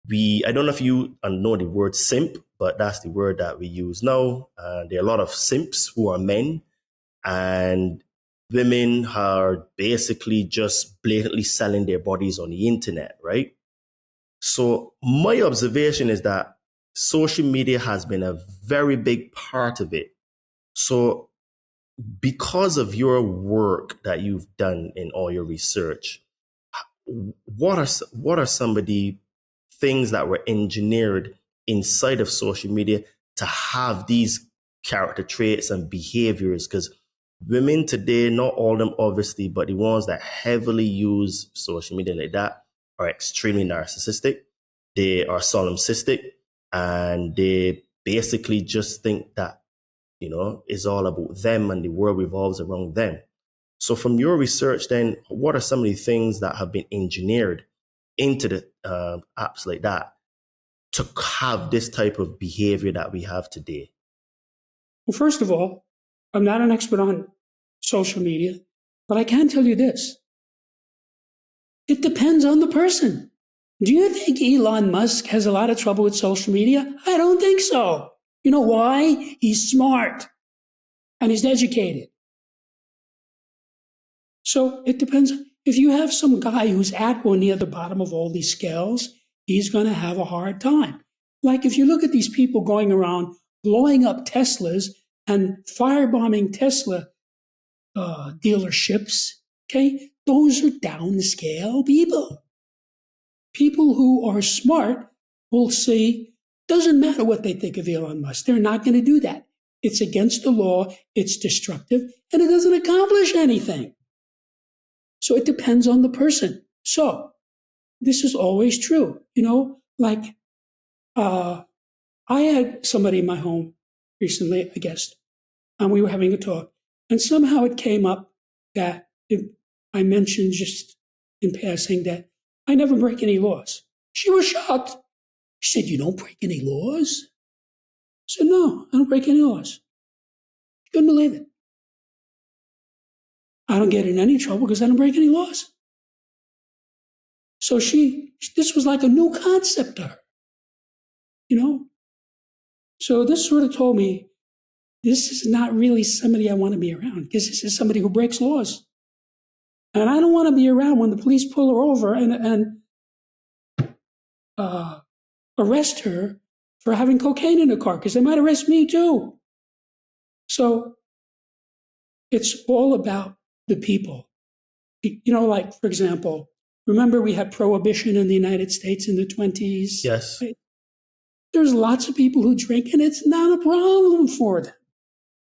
I don't know if you know the word simp, but that's the word that we use now. There are a lot of simps who are men, and women are basically just blatantly selling their bodies on the internet, right? So my observation is that social media has been a very big part of it. So because of your work that you've done in all your research, what are some of the things that were engineered inside of social media to have these character traits and behaviors? Because women today, not all of them obviously, but the ones that heavily use social media like that are extremely narcissistic. They are solipsistic, and they basically just think that, it's all about them and the world revolves around them. So from your research then, what are some of the things that have been engineered into the apps like that to have this type of behavior that we have today? Well, first of all, I'm not an expert on social media, but I can tell you this. It depends on the person. Do you think Elon Musk has a lot of trouble with social media? I don't think so. You know why? He's smart and he's educated. So it depends. If you have some guy who's at or near the bottom of all these scales, he's going to have a hard time. Like if you look at these people going around blowing up Teslas and firebombing Tesla dealerships, okay, those are down the scale people. People who are smart will say, doesn't matter what they think of Elon Musk. They're not going to do that. It's against the law, it's destructive, and it doesn't accomplish anything. So it depends on the person. So this is always true. Like I had somebody in my home recently, a guest, and we were having a talk. And somehow it came up that I mentioned just in passing that I never break any laws. She was shocked. She said, "You don't break any laws?" I said, "No, I don't break any laws." She couldn't believe it. I don't get in any trouble because I don't break any laws. So this was like a new concept to her, So this sort of told me, this is not really somebody I want to be around because this is somebody who breaks laws. And I don't want to be around when the police pull her over and arrest her for having cocaine in her car because they might arrest me too. So it's all about the people. Like, for example, remember we had prohibition in the United States in the 1920s? Yes. Right? There's lots of people who drink and it's not a problem for them.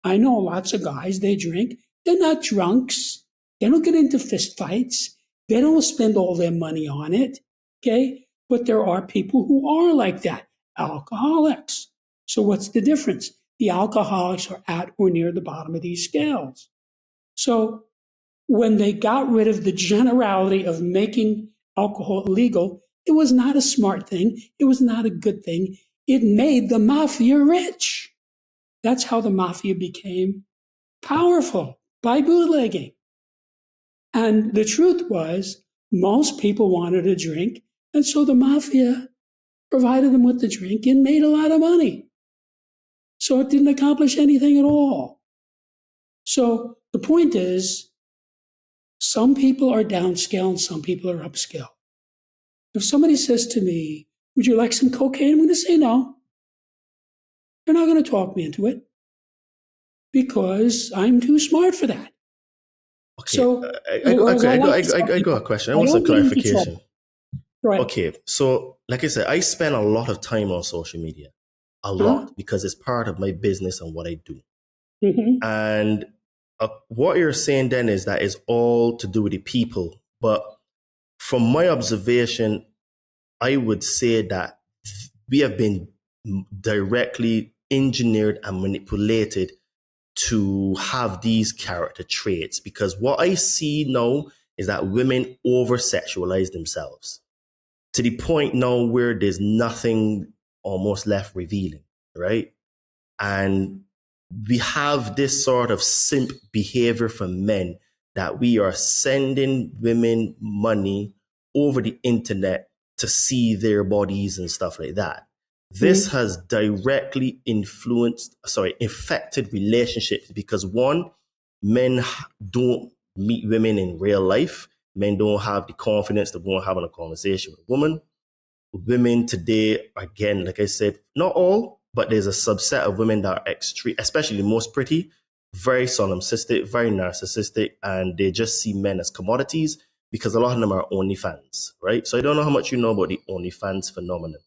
I know lots of guys, they drink. They're not drunks. They don't get into fist fights. They don't spend all their money on it. Okay? But there are people who are like that, alcoholics. So what's the difference? The alcoholics are at or near the bottom of these scales. So when they got rid of the generality of making alcohol illegal, it was not a smart thing. It was not a good thing. It made the mafia rich. That's how the mafia became powerful, by bootlegging. And the truth was, most people wanted a drink, and so the mafia provided them with the drink and made a lot of money. So it didn't accomplish anything at all. So the point is, some people are downscale and some people are upscale. If somebody says to me, "Would you like some cocaine?" I'm going to say no. They're not going to talk me into it because I'm too smart for that. Okay. So I got a question. I want some clarification. Right. Okay. So, like I said, I spend a lot of time on social media, a lot, because it's part of my business and what I do. Mm-hmm. And what you're saying then is that it's all to do with the people. But from my observation, I would say that we have been directly engineered and manipulated to have these character traits? Because what I see now is that women over sexualize themselves to the point now where there's nothing almost left revealing, right? And we have this sort of simp behavior from men that we are sending women money over the internet to see their bodies and stuff like that. This has directly affected relationships because one, men don't meet women in real life. Men don't have the confidence to go and have a conversation with a woman. Women today, again, like I said, not all, but there's a subset of women that are extreme, especially the most pretty, very solipsistic, very narcissistic, and they just see men as commodities because a lot of them are OnlyFans, right? So I don't know how much you know about the OnlyFans phenomenon.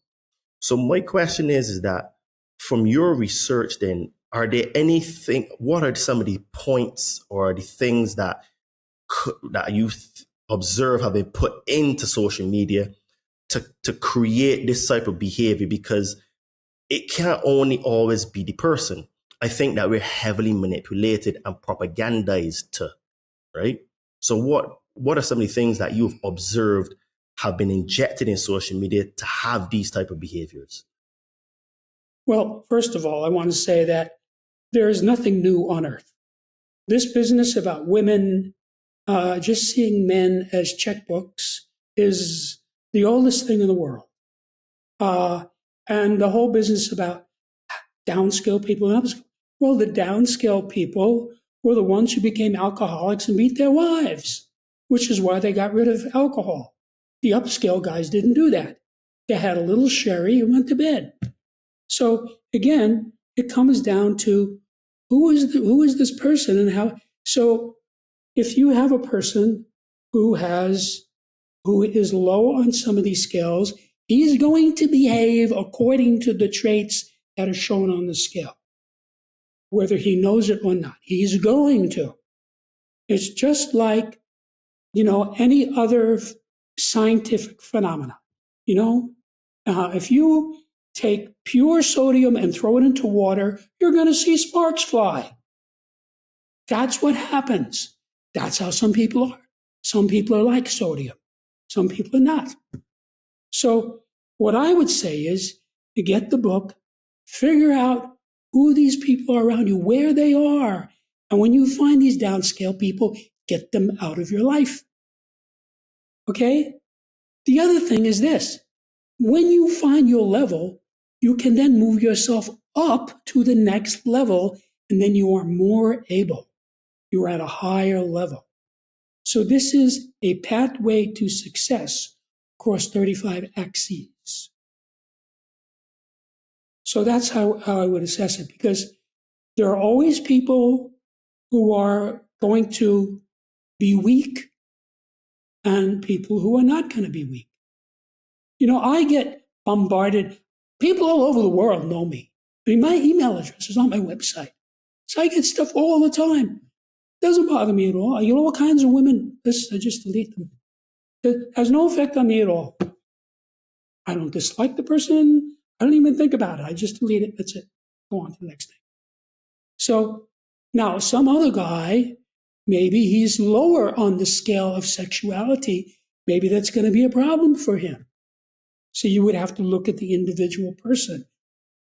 So my question is that from your research then, are there anything, what are some of the points or the things that you observe have been put into social media to create this type of behavior? Because it can't only always be the person. I think that we're heavily manipulated and propagandized to, right? So what are some of the things that you've observed have been injected in social media to have these type of behaviors? Well, first of all, I want to say that there is nothing new on earth. This business about women just seeing men as checkbooks is the oldest thing in the world. And the whole business about downscale people and upscale. Well, the downscale people were the ones who became alcoholics and beat their wives, which is why they got rid of alcohol. The upscale guys didn't do that. They had a little sherry and went to bed. So again, it comes down to who is this person and how. So if you have a person who is low on some of these scales, he's going to behave according to the traits that are shown on the scale, whether he knows it or not. He's going to. It's just like, any other scientific phenomena. If you take pure sodium and throw it into water, you're going to see sparks fly. That's what happens. That's how some people are. Some people are like sodium. Some people are not. So what I would say is to get the book, figure out who these people are around you, where they are. And when you find these downscale people, get them out of your life. Okay? The other thing is this. When you find your level, you can then move yourself up to the next level, and then you are more able. You're at a higher level. So this is a pathway to success across 35 axes. So that's how I would assess it, because there are always people who are going to be weak and people who are not going to be weak. I get bombarded. People all over the world know me. My email address is on my website. So I get stuff all the time. Doesn't bother me at all. I get all kinds of women. I just delete them. It has no effect on me at all. I don't dislike the person. I don't even think about it. I just delete it. That's it. Go on to the next thing. So now some other guy, maybe he's lower on the scale of sexuality. Maybe that's going to be a problem for him. So you would have to look at the individual person.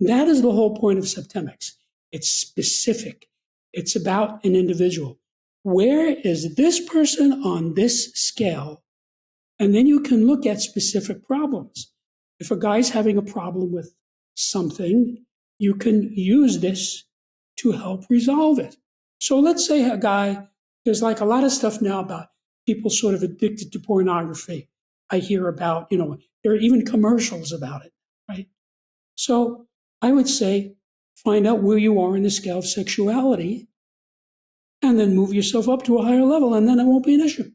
That is the whole point of Septemics. It's specific. It's about an individual. Where is this person on this scale? And then you can look at specific problems. If a guy's having a problem with something, you can use this to help resolve it. So let's say a guy, there's like a lot of stuff now about people sort of addicted to pornography. I hear about, there are even commercials about it, right? So I would say, find out where you are in the scale of sexuality and then move yourself up to a higher level, and then it won't be an issue.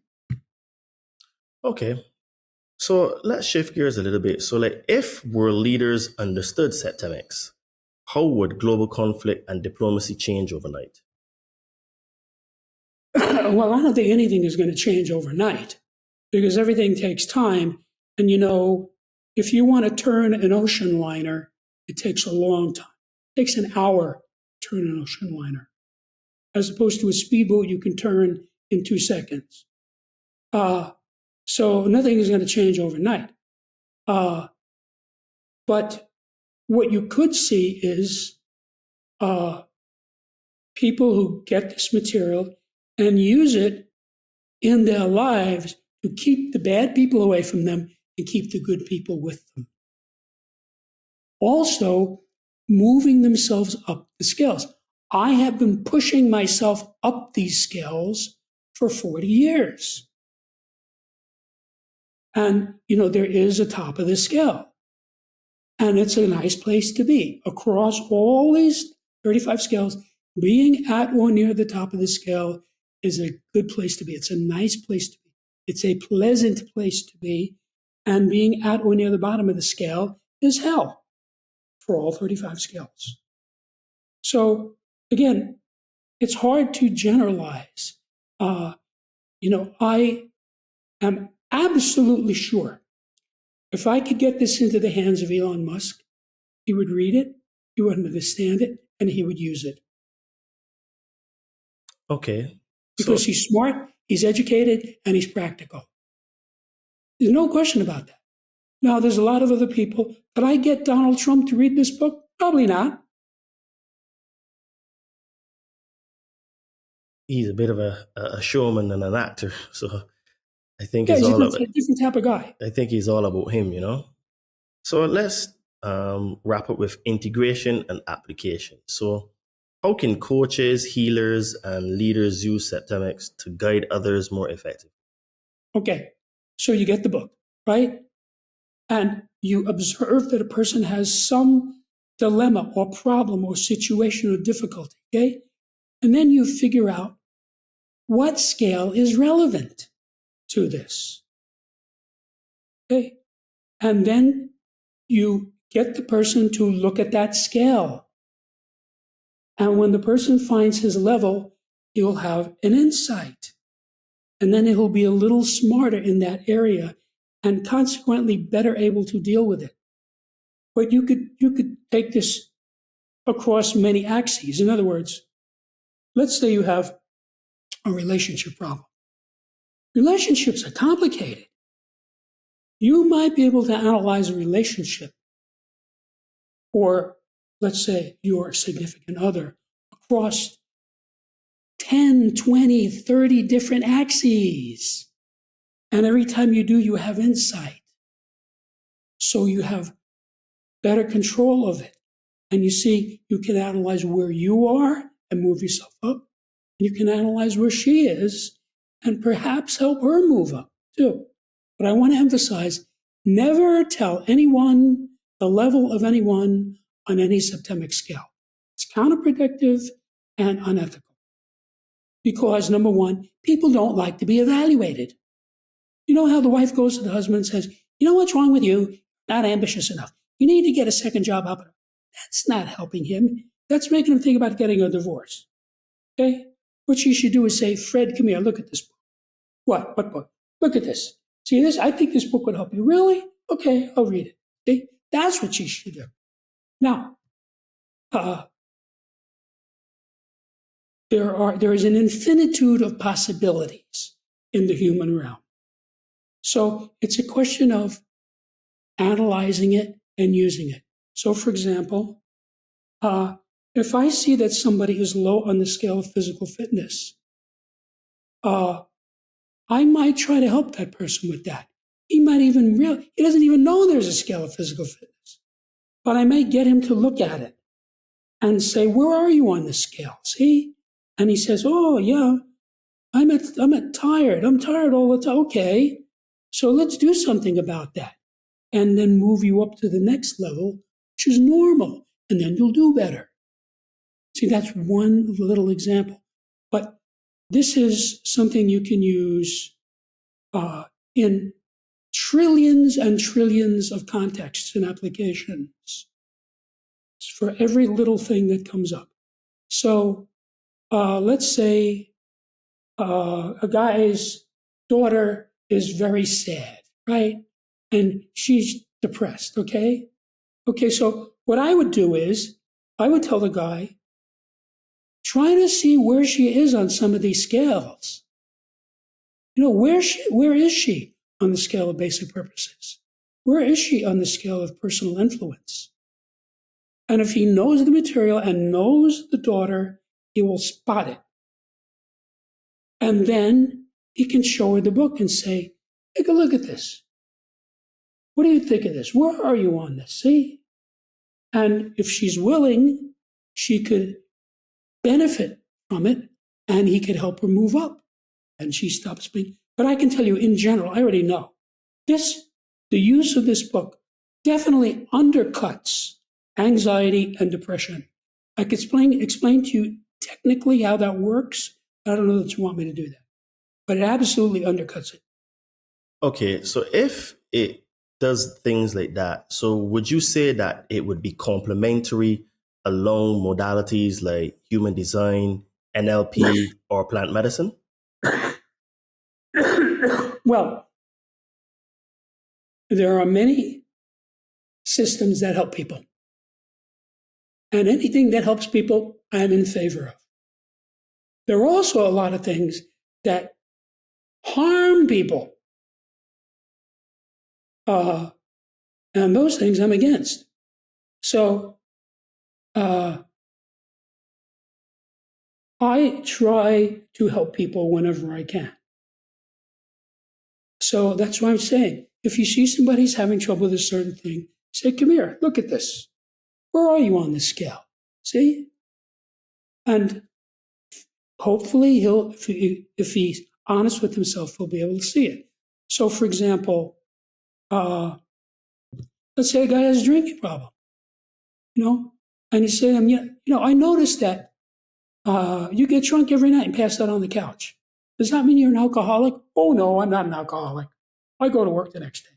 Okay. So let's shift gears a little bit. So if world leaders understood Septemics, how would global conflict and diplomacy change overnight? Well, I don't think anything is going to change overnight because everything takes time. And if you want to turn an ocean liner, it takes a long time. takes an hour to turn an ocean liner, as opposed to a speedboat you can turn in 2 seconds. So nothing is going to change overnight. But what you could see is people who get this material and use it in their lives to keep the bad people away from them and keep the good people with them. Also, moving themselves up the scales. I have been pushing myself up these scales for 40 years. And, there is a top of the scale. And it's a nice place to be. Across all these 35 scales, being at or near the top of the scale is a good place to be. It's a nice place to be. It's a pleasant place to be. And being at or near the bottom of the scale is hell for all 35 scales. So, again, it's hard to generalize. I am absolutely sure if I could get this into the hands of Elon Musk, he would read it, he would understand it, and he would use it. Okay. Because he's smart, he's educated, and he's practical. There's no question about that. Now, there's a lot of other people. Could I get Donald Trump to read this book? Probably not. He's a bit of a showman and an actor, so I think He's it's all a about. different type of guy. I think he's all about him, So let's wrap up with integration and application. So, how can coaches, healers, and leaders use Septemics to guide others more effectively? Okay, so you get the book, right? And you observe that a person has some dilemma or problem or situation or difficulty, okay? And then you figure out what scale is relevant to this, okay? And then you get the person to look at that scale. And when the person finds his level, he'll have an insight. And then he'll be a little smarter in that area and consequently better able to deal with it. But you could take this across many axes. In other words, let's say you have a relationship problem. Relationships are complicated. You might be able to analyze a relationship, or let's say your significant other, across 10, 20, 30 different axes. And every time you do, you have insight. So you have better control of it. And you see, you can analyze where you are and move yourself up. You can analyze where she is and perhaps help her move up too. But I want to emphasize, never tell anyone the level of anyone on any septemic scale. It's counterproductive and unethical. Because, number one, people don't like to be evaluated. You know how the wife goes to the husband and says, you know what's wrong with you? Not ambitious enough. You need to get a second job up. That's not helping him. That's making him think about getting a divorce. Okay? What she should do is say, Fred, come here, look at this book. What book? Look at this. See this? I think this book would help you. Really? Okay, I'll read it. See? That's what she should do. Now, there is an infinitude of possibilities in the human realm. So it's a question of analyzing it and using it. So, for example, if I see that somebody is low on the scale of physical fitness, I might try to help that person with that. He doesn't even know there's a scale of physical fitness. But I may get him to look at it and say, where are you on the scale? See? And he says, oh, yeah, I'm tired. I'm tired all the time. Okay, so let's do something about that. And then move you up to the next level, which is normal. And then you'll do better. See, that's one little example. But this is something you can use in trillions and trillions of contexts and applications for every little thing that comes up. So let's say a guy's daughter is very sad, right? And she's depressed, okay? Okay, so what I would do is I would tell the guy, try to see where she is on some of these scales. Where is she on the scale of basic purposes? Where is she on the scale of personal influence? And if he knows the material and knows the daughter, he will spot it. And then he can show her the book and say, take a look at this. What do you think of this? Where are you on this? See? And if she's willing, she could benefit from it, and he could help her move up. And she stops being. But I can tell you in general, I already know, the use of this book definitely undercuts anxiety and depression. I could explain to you technically how that works. I don't know that you want me to do that, but it absolutely undercuts it. Okay, so if it does things like that, so would you say that it would be complementary along modalities like human design, NLP, or plant medicine? Well, there are many systems that help people. And anything that helps people, I'm in favor of. There are also a lot of things that harm people. And those things I'm against. So I try to help people whenever I can. So that's why I'm saying, if you see somebody's having trouble with a certain thing, say, come here, look at this. Where are you on this scale? See? And hopefully if he's honest with himself, he'll be able to see it. So for example, let's say a guy has a drinking problem, and you say to him, I noticed that you get drunk every night and pass out on the couch. Does that mean you're an alcoholic? Oh, no, I'm not an alcoholic. I go to work the next day.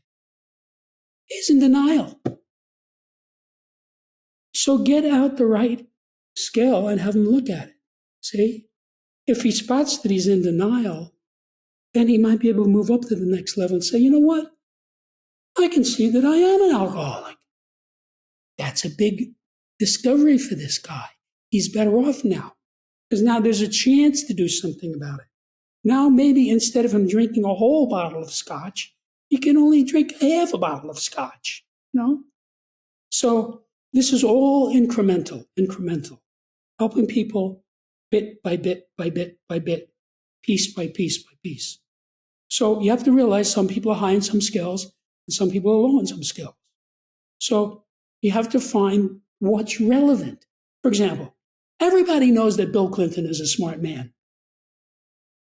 He's in denial. So get out the right scale and have him look at it. See? If he spots that he's in denial, then he might be able to move up to the next level and say, you know what? I can see that I am an alcoholic. That's a big discovery for this guy. He's better off now, because now there's a chance to do something about it. Now maybe instead of him drinking a whole bottle of scotch, he can only drink half a bottle of scotch, So this is all incremental, helping people bit by bit by bit by bit, piece by piece by piece. So you have to realize some people are high in some skills and some people are low in some skills. So you have to find what's relevant. For example, everybody knows that Bill Clinton is a smart man.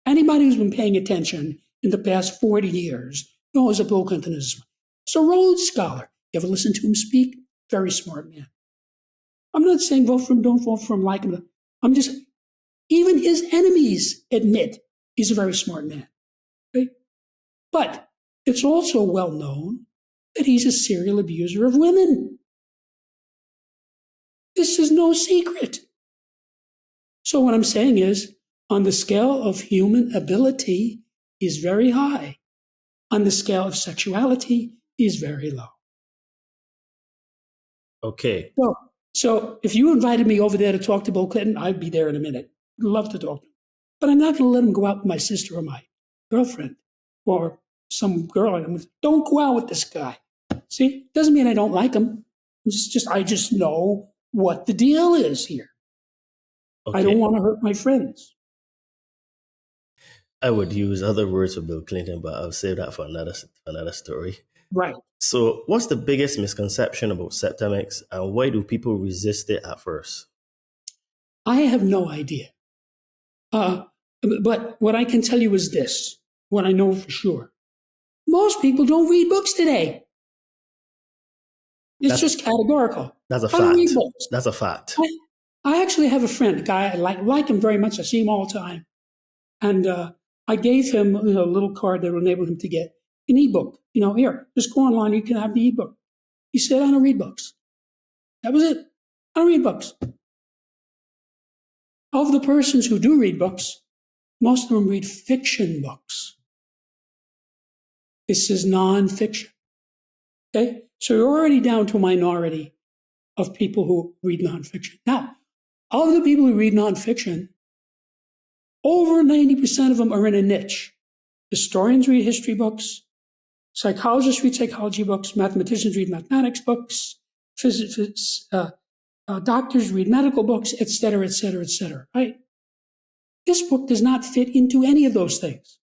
Anybody who's been paying attention in the past 40 years knows that Bill Clinton is smart. He's a Rhodes Scholar. You ever listen to him speak? Very smart man. I'm not saying vote for him, don't vote for him, like him. I'm just, even his enemies admit he's a very smart man. Right? But it's also well known that he's a serial abuser of women. This is no secret. So what I'm saying is, on the scale of human ability, he's very high. On the scale of sexuality, he's very low. Okay. So if you invited me over there to talk to Bill Clinton, I'd be there in a minute. I'd love to talk to him. But I'm not going to let him go out with my sister or my girlfriend or some girl. Don't go out with this guy. See, doesn't mean I don't like him. I just know what the deal is here. Okay. I don't want to hurt my friends. I would use other words for Bill Clinton, but I'll save that for another story. Right. So what's the biggest misconception about Septemics, and why do people resist it at first? I have no idea. But what I can tell you is this, what I know for sure. Most people don't read books today. It's just categorical. That's a I don't read fact. books. That's a fact. I actually have a friend, a guy I like him very much. I see him all the time. And I gave him a little card that will enable him to get an ebook. Here, just go online, you can have the ebook. He said, I don't read books. That was it. I don't read books. Of the persons who do read books, most of them read fiction books. This is nonfiction. Okay? So you're already down to a minority of people who read nonfiction. Now, of the people who read nonfiction, over 90% of them are in a niche. Historians read history books, psychologists read psychology books, mathematicians read mathematics books, doctors read medical books, et cetera, et cetera, et cetera, right? This book does not fit into any of those things.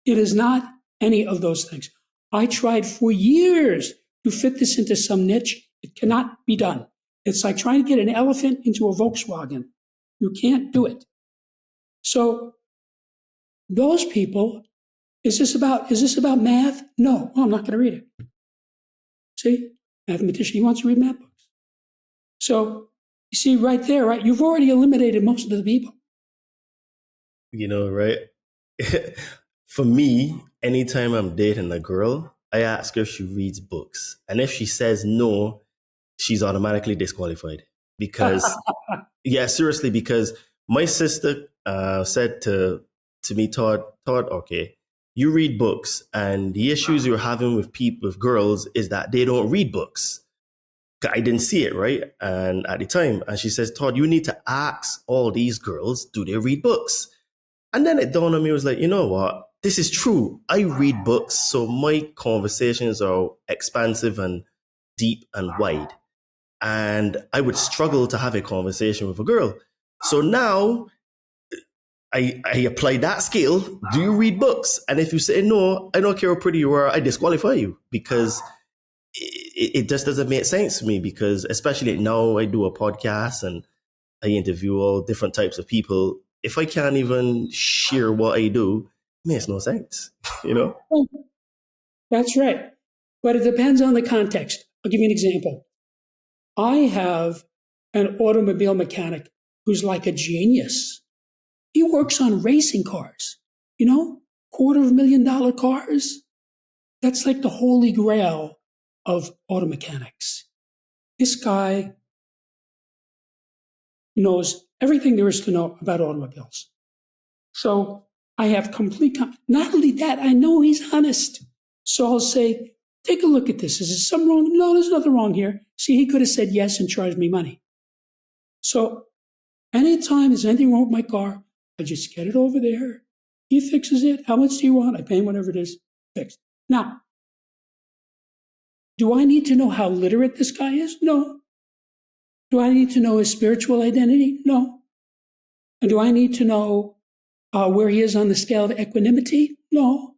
It is not any of those things. I tried for years to fit this into some niche. It cannot be done. It's like trying to get an elephant into a Volkswagen. You can't do it. So those people, is this about math? No, I'm not going to read it. See, mathematician, he wants to read math books. So you see right there, right? You've already eliminated most of the people. You know, right? For me, anytime I'm dating a girl, I ask her if she reads books. And if she says no, she's automatically disqualified. Because, yeah, seriously, because my sister said to me, Todd, okay, you read books, and the issues you're having with girls is that they don't read books. I didn't see it, right? And at the time, and she says, Todd, you need to ask all these girls, do they read books? And then it dawned on me, I was like, you know what? This is true. I read books, so my conversations are expansive and deep and wide. And I would struggle to have a conversation with a girl. So now I apply that skill. Do you read books? And if you say no, I don't care how pretty you are, I disqualify you, because it just doesn't make sense to me. Because especially now I do a podcast and I interview all different types of people. If I can't even share what I do, it makes no sense, you know? That's right. But it depends on the context. I'll give you an example. I have an automobile mechanic who's like a genius. He works on racing cars, you know, $250,000 cars. That's like the holy grail of auto mechanics. This guy knows everything there is to know about automobiles. So I have complete, not only that, I know he's honest. So I'll say, take a look at this. Is there something wrong? No, there's nothing wrong here. See, he could have said yes and charged me money. So anytime there's anything wrong with my car, I just get it over there. He fixes it. How much do you want? I pay him whatever it is. Fixed. Now, do I need to know how literate this guy is? No. Do I need to know his spiritual identity? No. And do I need to know where he is on the scale of equanimity? No.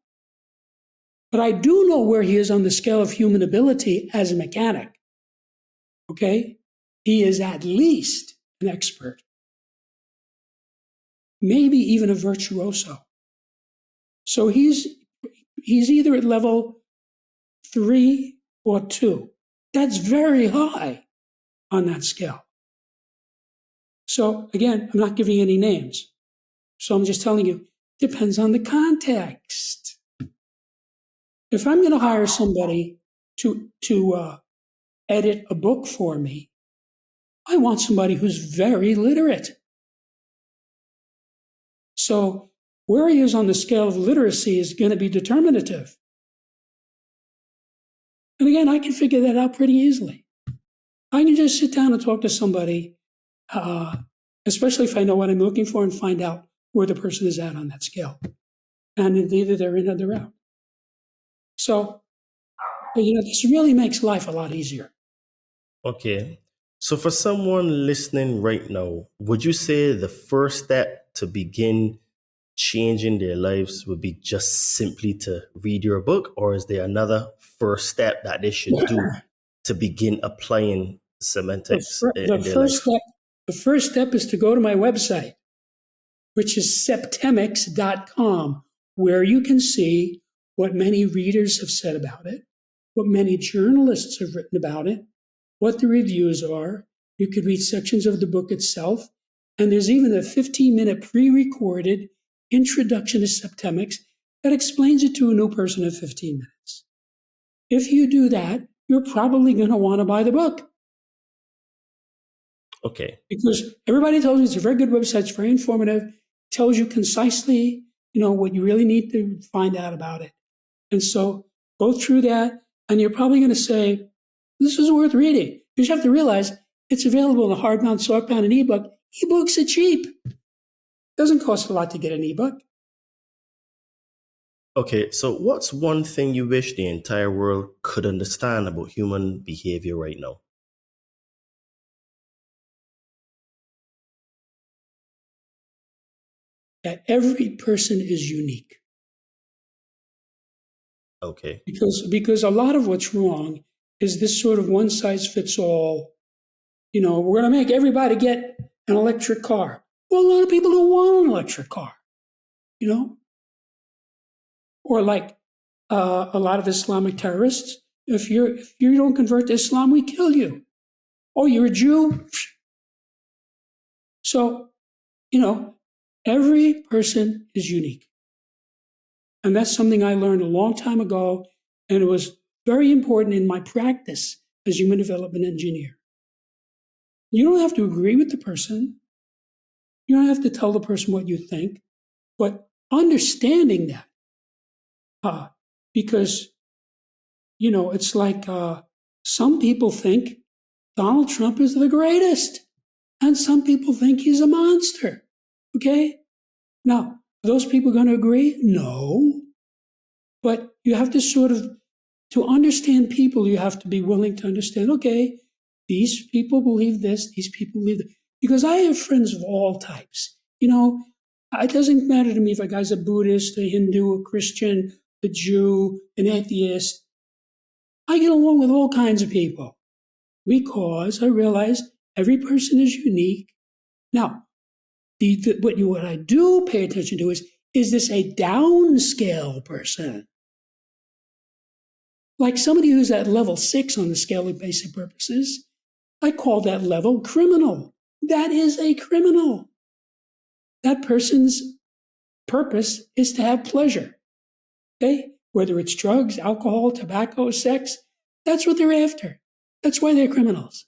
But I do know where he is on the scale of human ability as a mechanic. Okay? He is at least an expert. Maybe even a virtuoso. So he's either at level 3 or 2. That's very high on that scale. So again, I'm not giving any names. So I'm just telling you, depends on the context. If I'm going to hire somebody to edit a book for me, I want somebody who's very literate. So where he is on the scale of literacy is going to be determinative. And again, I can figure that out pretty easily. I can just sit down and talk to somebody, especially if I know what I'm looking for, and find out where the person is at on that scale. And either they're in or they're out. So, this really makes life a lot easier. Okay. So for someone listening right now, would you say the first step to begin changing their lives would be just simply to read your book? Or is there another first step that they should do to begin applying semantics in their life? The first step is to go to my website, which is Septemics.com, where you can see what many readers have said about it, what many journalists have written about it, what the reviews are. You could read sections of the book itself. And there's even a 15-minute pre-recorded introduction to Septemics that explains it to a new person in 15 minutes. If you do that, you're probably going to want to buy the book. Okay. Because everybody tells me it's a very good website, it's very informative, tells you concisely, what you really need to find out about it. And so go through that, and you're probably going to say, this is worth reading. Because you have to realize It's available in hardbound, softbound, and ebook. Ebooks are cheap. Doesn't cost a lot to get an ebook. Okay, so what's one thing you wish the entire world could understand about human behavior right now? That every person is unique. Okay. Because a lot of what's wrong is this sort of one size fits all. You know, we're going to make everybody get an electric car. Well, a lot of people don't want an electric car, you know? Or like a lot of Islamic terrorists, if you don't convert to Islam, we kill you. Oh, you're a Jew? So, you know, every person is unique. And that's something I learned a long time ago, and it was very important in my practice as human development engineer. You don't have to agree with the person. You don't have to tell the person what you think, but understanding that. Because, you know, it's like some people think Donald Trump is the greatest, and some people think he's a monster. Okay? Now, are those people going to agree? No. But you have to to understand people, you have to be willing to understand, okay, these people believe this, these people believe that. Because I have friends of all types. You know, it doesn't matter to me if a guy's a Buddhist, a Hindu, a Christian, a Jew, an atheist. I get along with all kinds of people because I realize every person is unique. Now, what I do pay attention to is this a downscale person? Like somebody who's at level 6 on the scale of basic purposes, I call that level criminal. That is a criminal. That person's purpose is to have pleasure. Okay? Whether it's drugs, alcohol, tobacco, sex, that's what they're after. That's why they're criminals.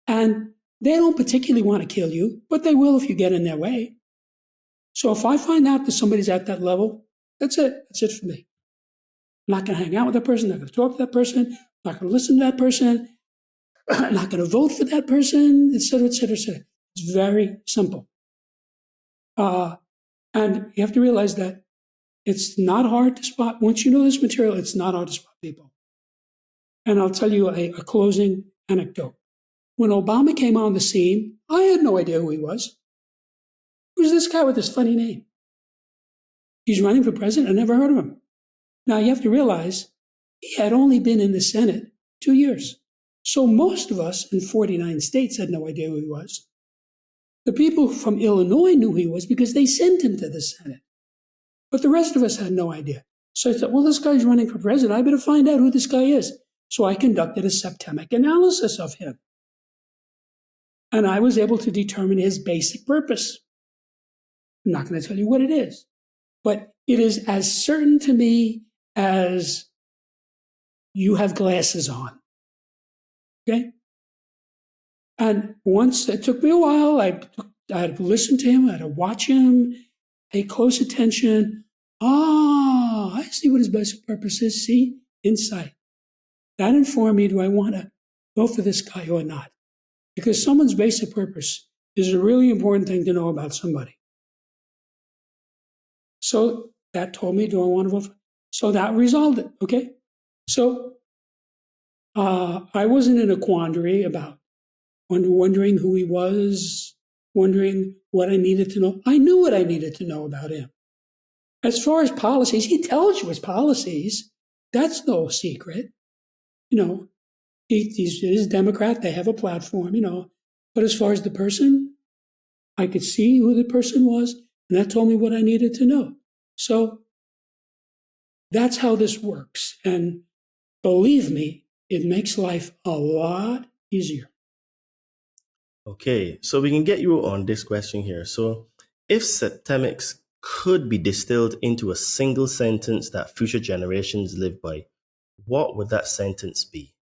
And they don't particularly want to kill you, but they will if you get in their way. So if I find out that somebody's at that level, that's it. That's it for me. I'm not going to hang out with that person. I'm not going to talk to that person. I'm not going to listen to that person. I'm not going to vote for that person, et cetera, et cetera, et cetera. It's very simple. And you have to realize that it's not hard to spot. Once you know this material, it's not hard to spot people. And I'll tell you a closing anecdote. When Obama came on the scene, I had no idea who he was. Who's this guy with this funny name? He's running for president. I never heard of him. Now, you have to realize he had only been in the Senate 2 years. So most of us in 49 states had no idea who he was. The people from Illinois knew who he was because they sent him to the Senate. But the rest of us had no idea. So I thought, well, this guy's running for president. I better find out who this guy is. So I conducted a septemic analysis of him. And I was able to determine his basic purpose. I'm not going to tell you what it is, but it is as certain to me as you have glasses on. Okay? And once, it took me a while, I had to listen to him, I had to watch him, pay close attention. I see what his basic purpose is. See? Insight. That informed me, do I want to vote for this guy or not? Because someone's basic purpose is a really important thing to know about somebody. So that told me, do I want to vote for? So that resolved it, okay? So I wasn't in a quandary about wondering who he was, wondering what I needed to know. I knew what I needed to know about him. As far as policies, he tells you his policies. That's no secret. You know, he's a Democrat. They have a platform, you know. But as far as the person, I could see who the person was, and that told me what I needed to know. So that's how this works. And believe me, it makes life a lot easier. Okay, so we can get you on this question here. So if Septemics could be distilled into a single sentence that future generations live by, what would that sentence be?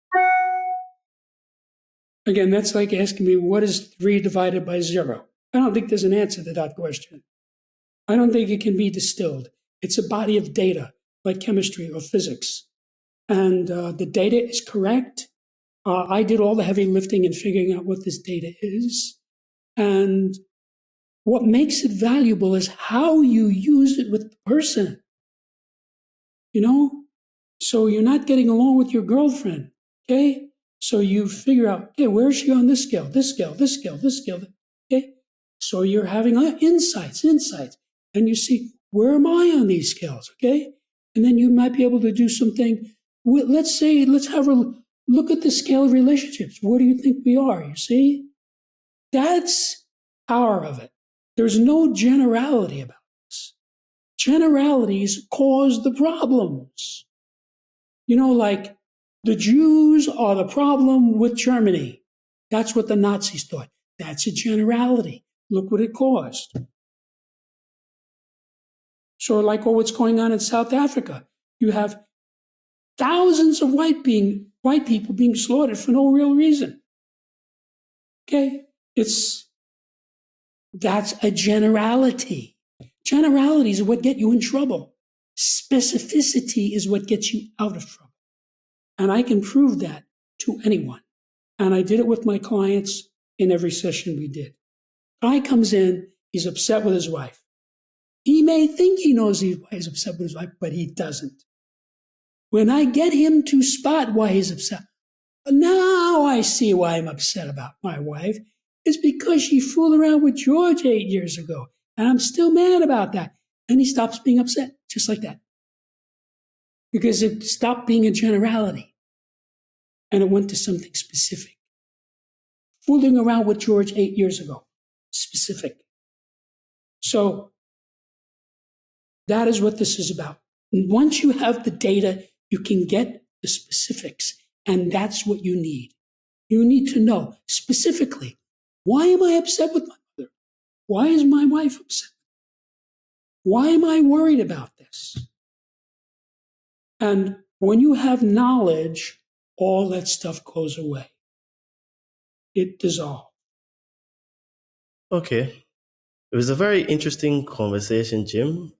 Again, that's like asking me, what is 3 divided by 0? I don't think there's an answer to that question. I don't think it can be distilled. It's a body of data, like chemistry or physics. And the data is correct. I did all the heavy lifting and figuring out what this data is. And what makes it valuable is how you use it with the person. You know? So you're not getting along with your girlfriend, okay? So you figure out, okay, where is she on this scale, this scale, this scale, this scale, okay? So you're having insights. And you see, where am I on these scales, okay? And then you might be able to do something. Let's have a look at the scale of relationships. Where do you think we are, you see? That's power of it. There's no generality about this. Generalities cause the problems. You know, like the Jews are the problem with Germany. That's what the Nazis thought. That's a generality. Look what it caused. So like what's going on in South Africa. You have thousands of white people being slaughtered for no real reason. Okay? That's a generality. Generalities are what get you in trouble. Specificity is what gets you out of trouble. And I can prove that to anyone. And I did it with my clients in every session we did. Guy comes in, he's upset with his wife. He may think he knows he's upset with his wife, but he doesn't. When I get him to spot why he's upset, now I see why I'm upset about my wife. It's because she fooled around with George 8 years ago, and I'm still mad about that. And he stops being upset, just like that. Because it stopped being a generality, and it went to something specific. Fooling around with George 8 years ago, specific. So that is what this is about. And once you have the data, you can get the specifics, and that's what you need. You need to know specifically, why am I upset with my mother? Why is my wife upset? Why am I worried about this? And when you have knowledge, all that stuff goes away. It dissolves. Okay. It was a very interesting conversation, Jim.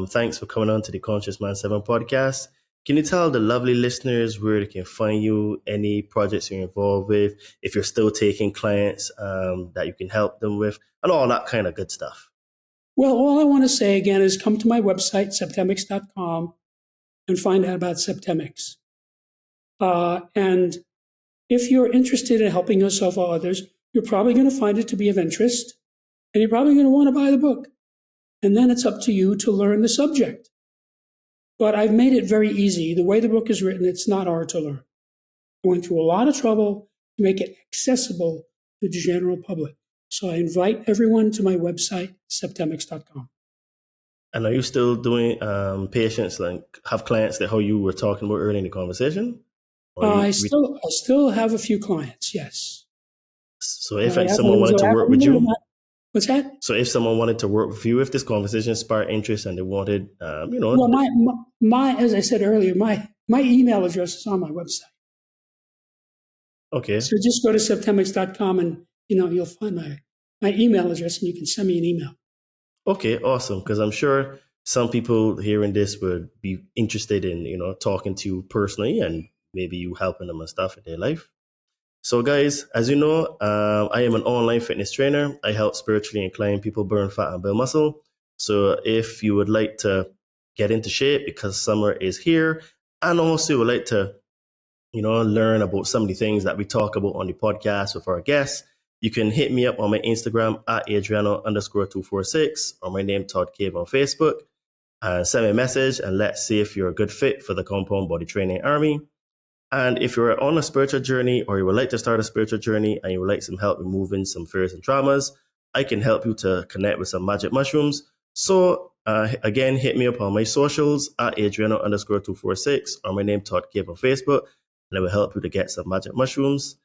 Thanks for coming on to the Conscious Man 7 podcast. Can you tell the lovely listeners where they can find you, any projects you're involved with, if you're still taking clients that you can help them with, and all that kind of good stuff? Well, all I want to say again is come to my website, septemics.com, and find out about Septemics. And if you're interested in helping yourself or others, you're probably going to find it to be of interest, and you're probably going to want to buy the book. And then it's up to you to learn the subject. But I've made it very easy. The way the book is written, it's not hard to learn. I went through a lot of trouble to make it accessible to the general public. So I invite everyone to my website, septemics.com. And are you still doing patients, like have clients that how you were talking about earlier in the conversation? I still have a few clients, yes. So if someone wanted to work with you, what's that? So if someone wanted to work with you, if this conversation sparked interest and they wanted, Well, my as I said earlier, my email address is on my website. Okay. So just go to septemics.com and you'll find my email address, and you can send me an email. Okay, awesome. Because I'm sure some people hearing this would be interested in, talking to you personally and maybe you helping them and stuff in their life. So guys, as you know, I am an online fitness trainer. I help spiritually inclined people burn fat and build muscle. So if you would like to get into shape because summer is here, and also would like to, learn about some of the things that we talk about on the podcast with our guests, you can hit me up on my Instagram at Adriano_246 or my name Todd Cave on Facebook, and send me a message and let's see if you're a good fit for the Compound Body Training Army. And if you're on a spiritual journey or you would like to start a spiritual journey and you would like some help removing some fears and traumas, I can help you to connect with some magic mushrooms. So again, hit me up on my socials at Adriano_246 or my name Todd Cave on Facebook, and I will help you to get some magic mushrooms.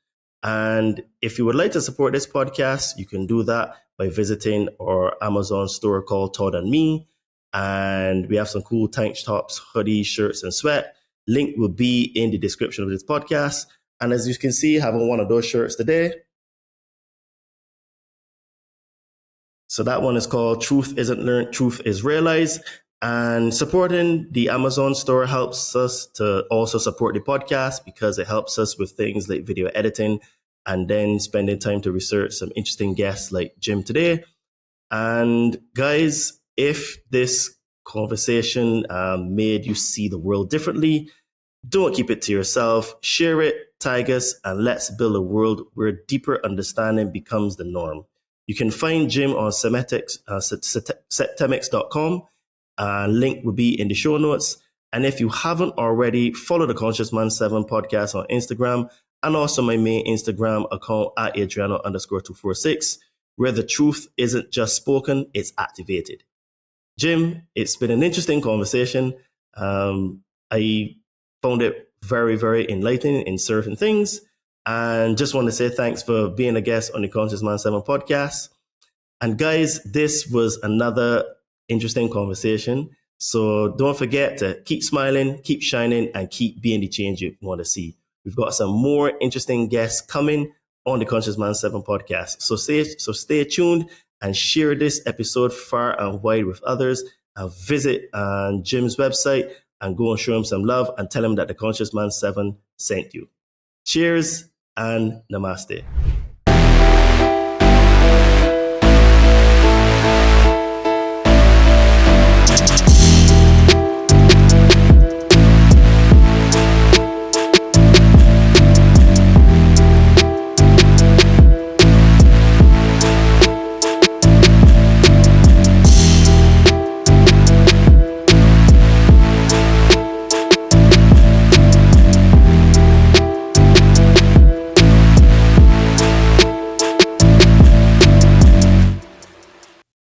And if you would like to support this podcast, you can do that by visiting our Amazon store called Todd and Me. And we have some cool tank tops, hoodies, shirts, and sweat. Link will be in the description of this podcast. And as you can see, I have on one of those shirts today. So that one is called Truth Isn't Learned, Truth is Realized. And supporting the Amazon store helps us to also support the podcast because it helps us with things like video editing and then spending time to research some interesting guests like Jim today. And guys, if this conversation made you see the world differently, don't keep it to yourself. Share it, tag us, and let's build a world where deeper understanding becomes the norm. You can find Jim on Septemics.com. Link will be in the show notes. And if you haven't already, follow the Conscious Man 7 podcast on Instagram and also my main Instagram account at Adriano_246, where the truth isn't just spoken, it's activated. Jim, it's been an interesting conversation. I found it very, very enlightening in certain things. And just want to say thanks for being a guest on the Conscious Man 7 podcast. And guys, this was another interesting conversation. So don't forget to keep smiling, keep shining, and keep being the change you want to see. We've got some more interesting guests coming on the Conscious Man 7 podcast. So stay tuned and share this episode far and wide with others, and visit Jim's website and go and show him some love and tell him that the Conscious Man 7 sent you. Cheers and namaste.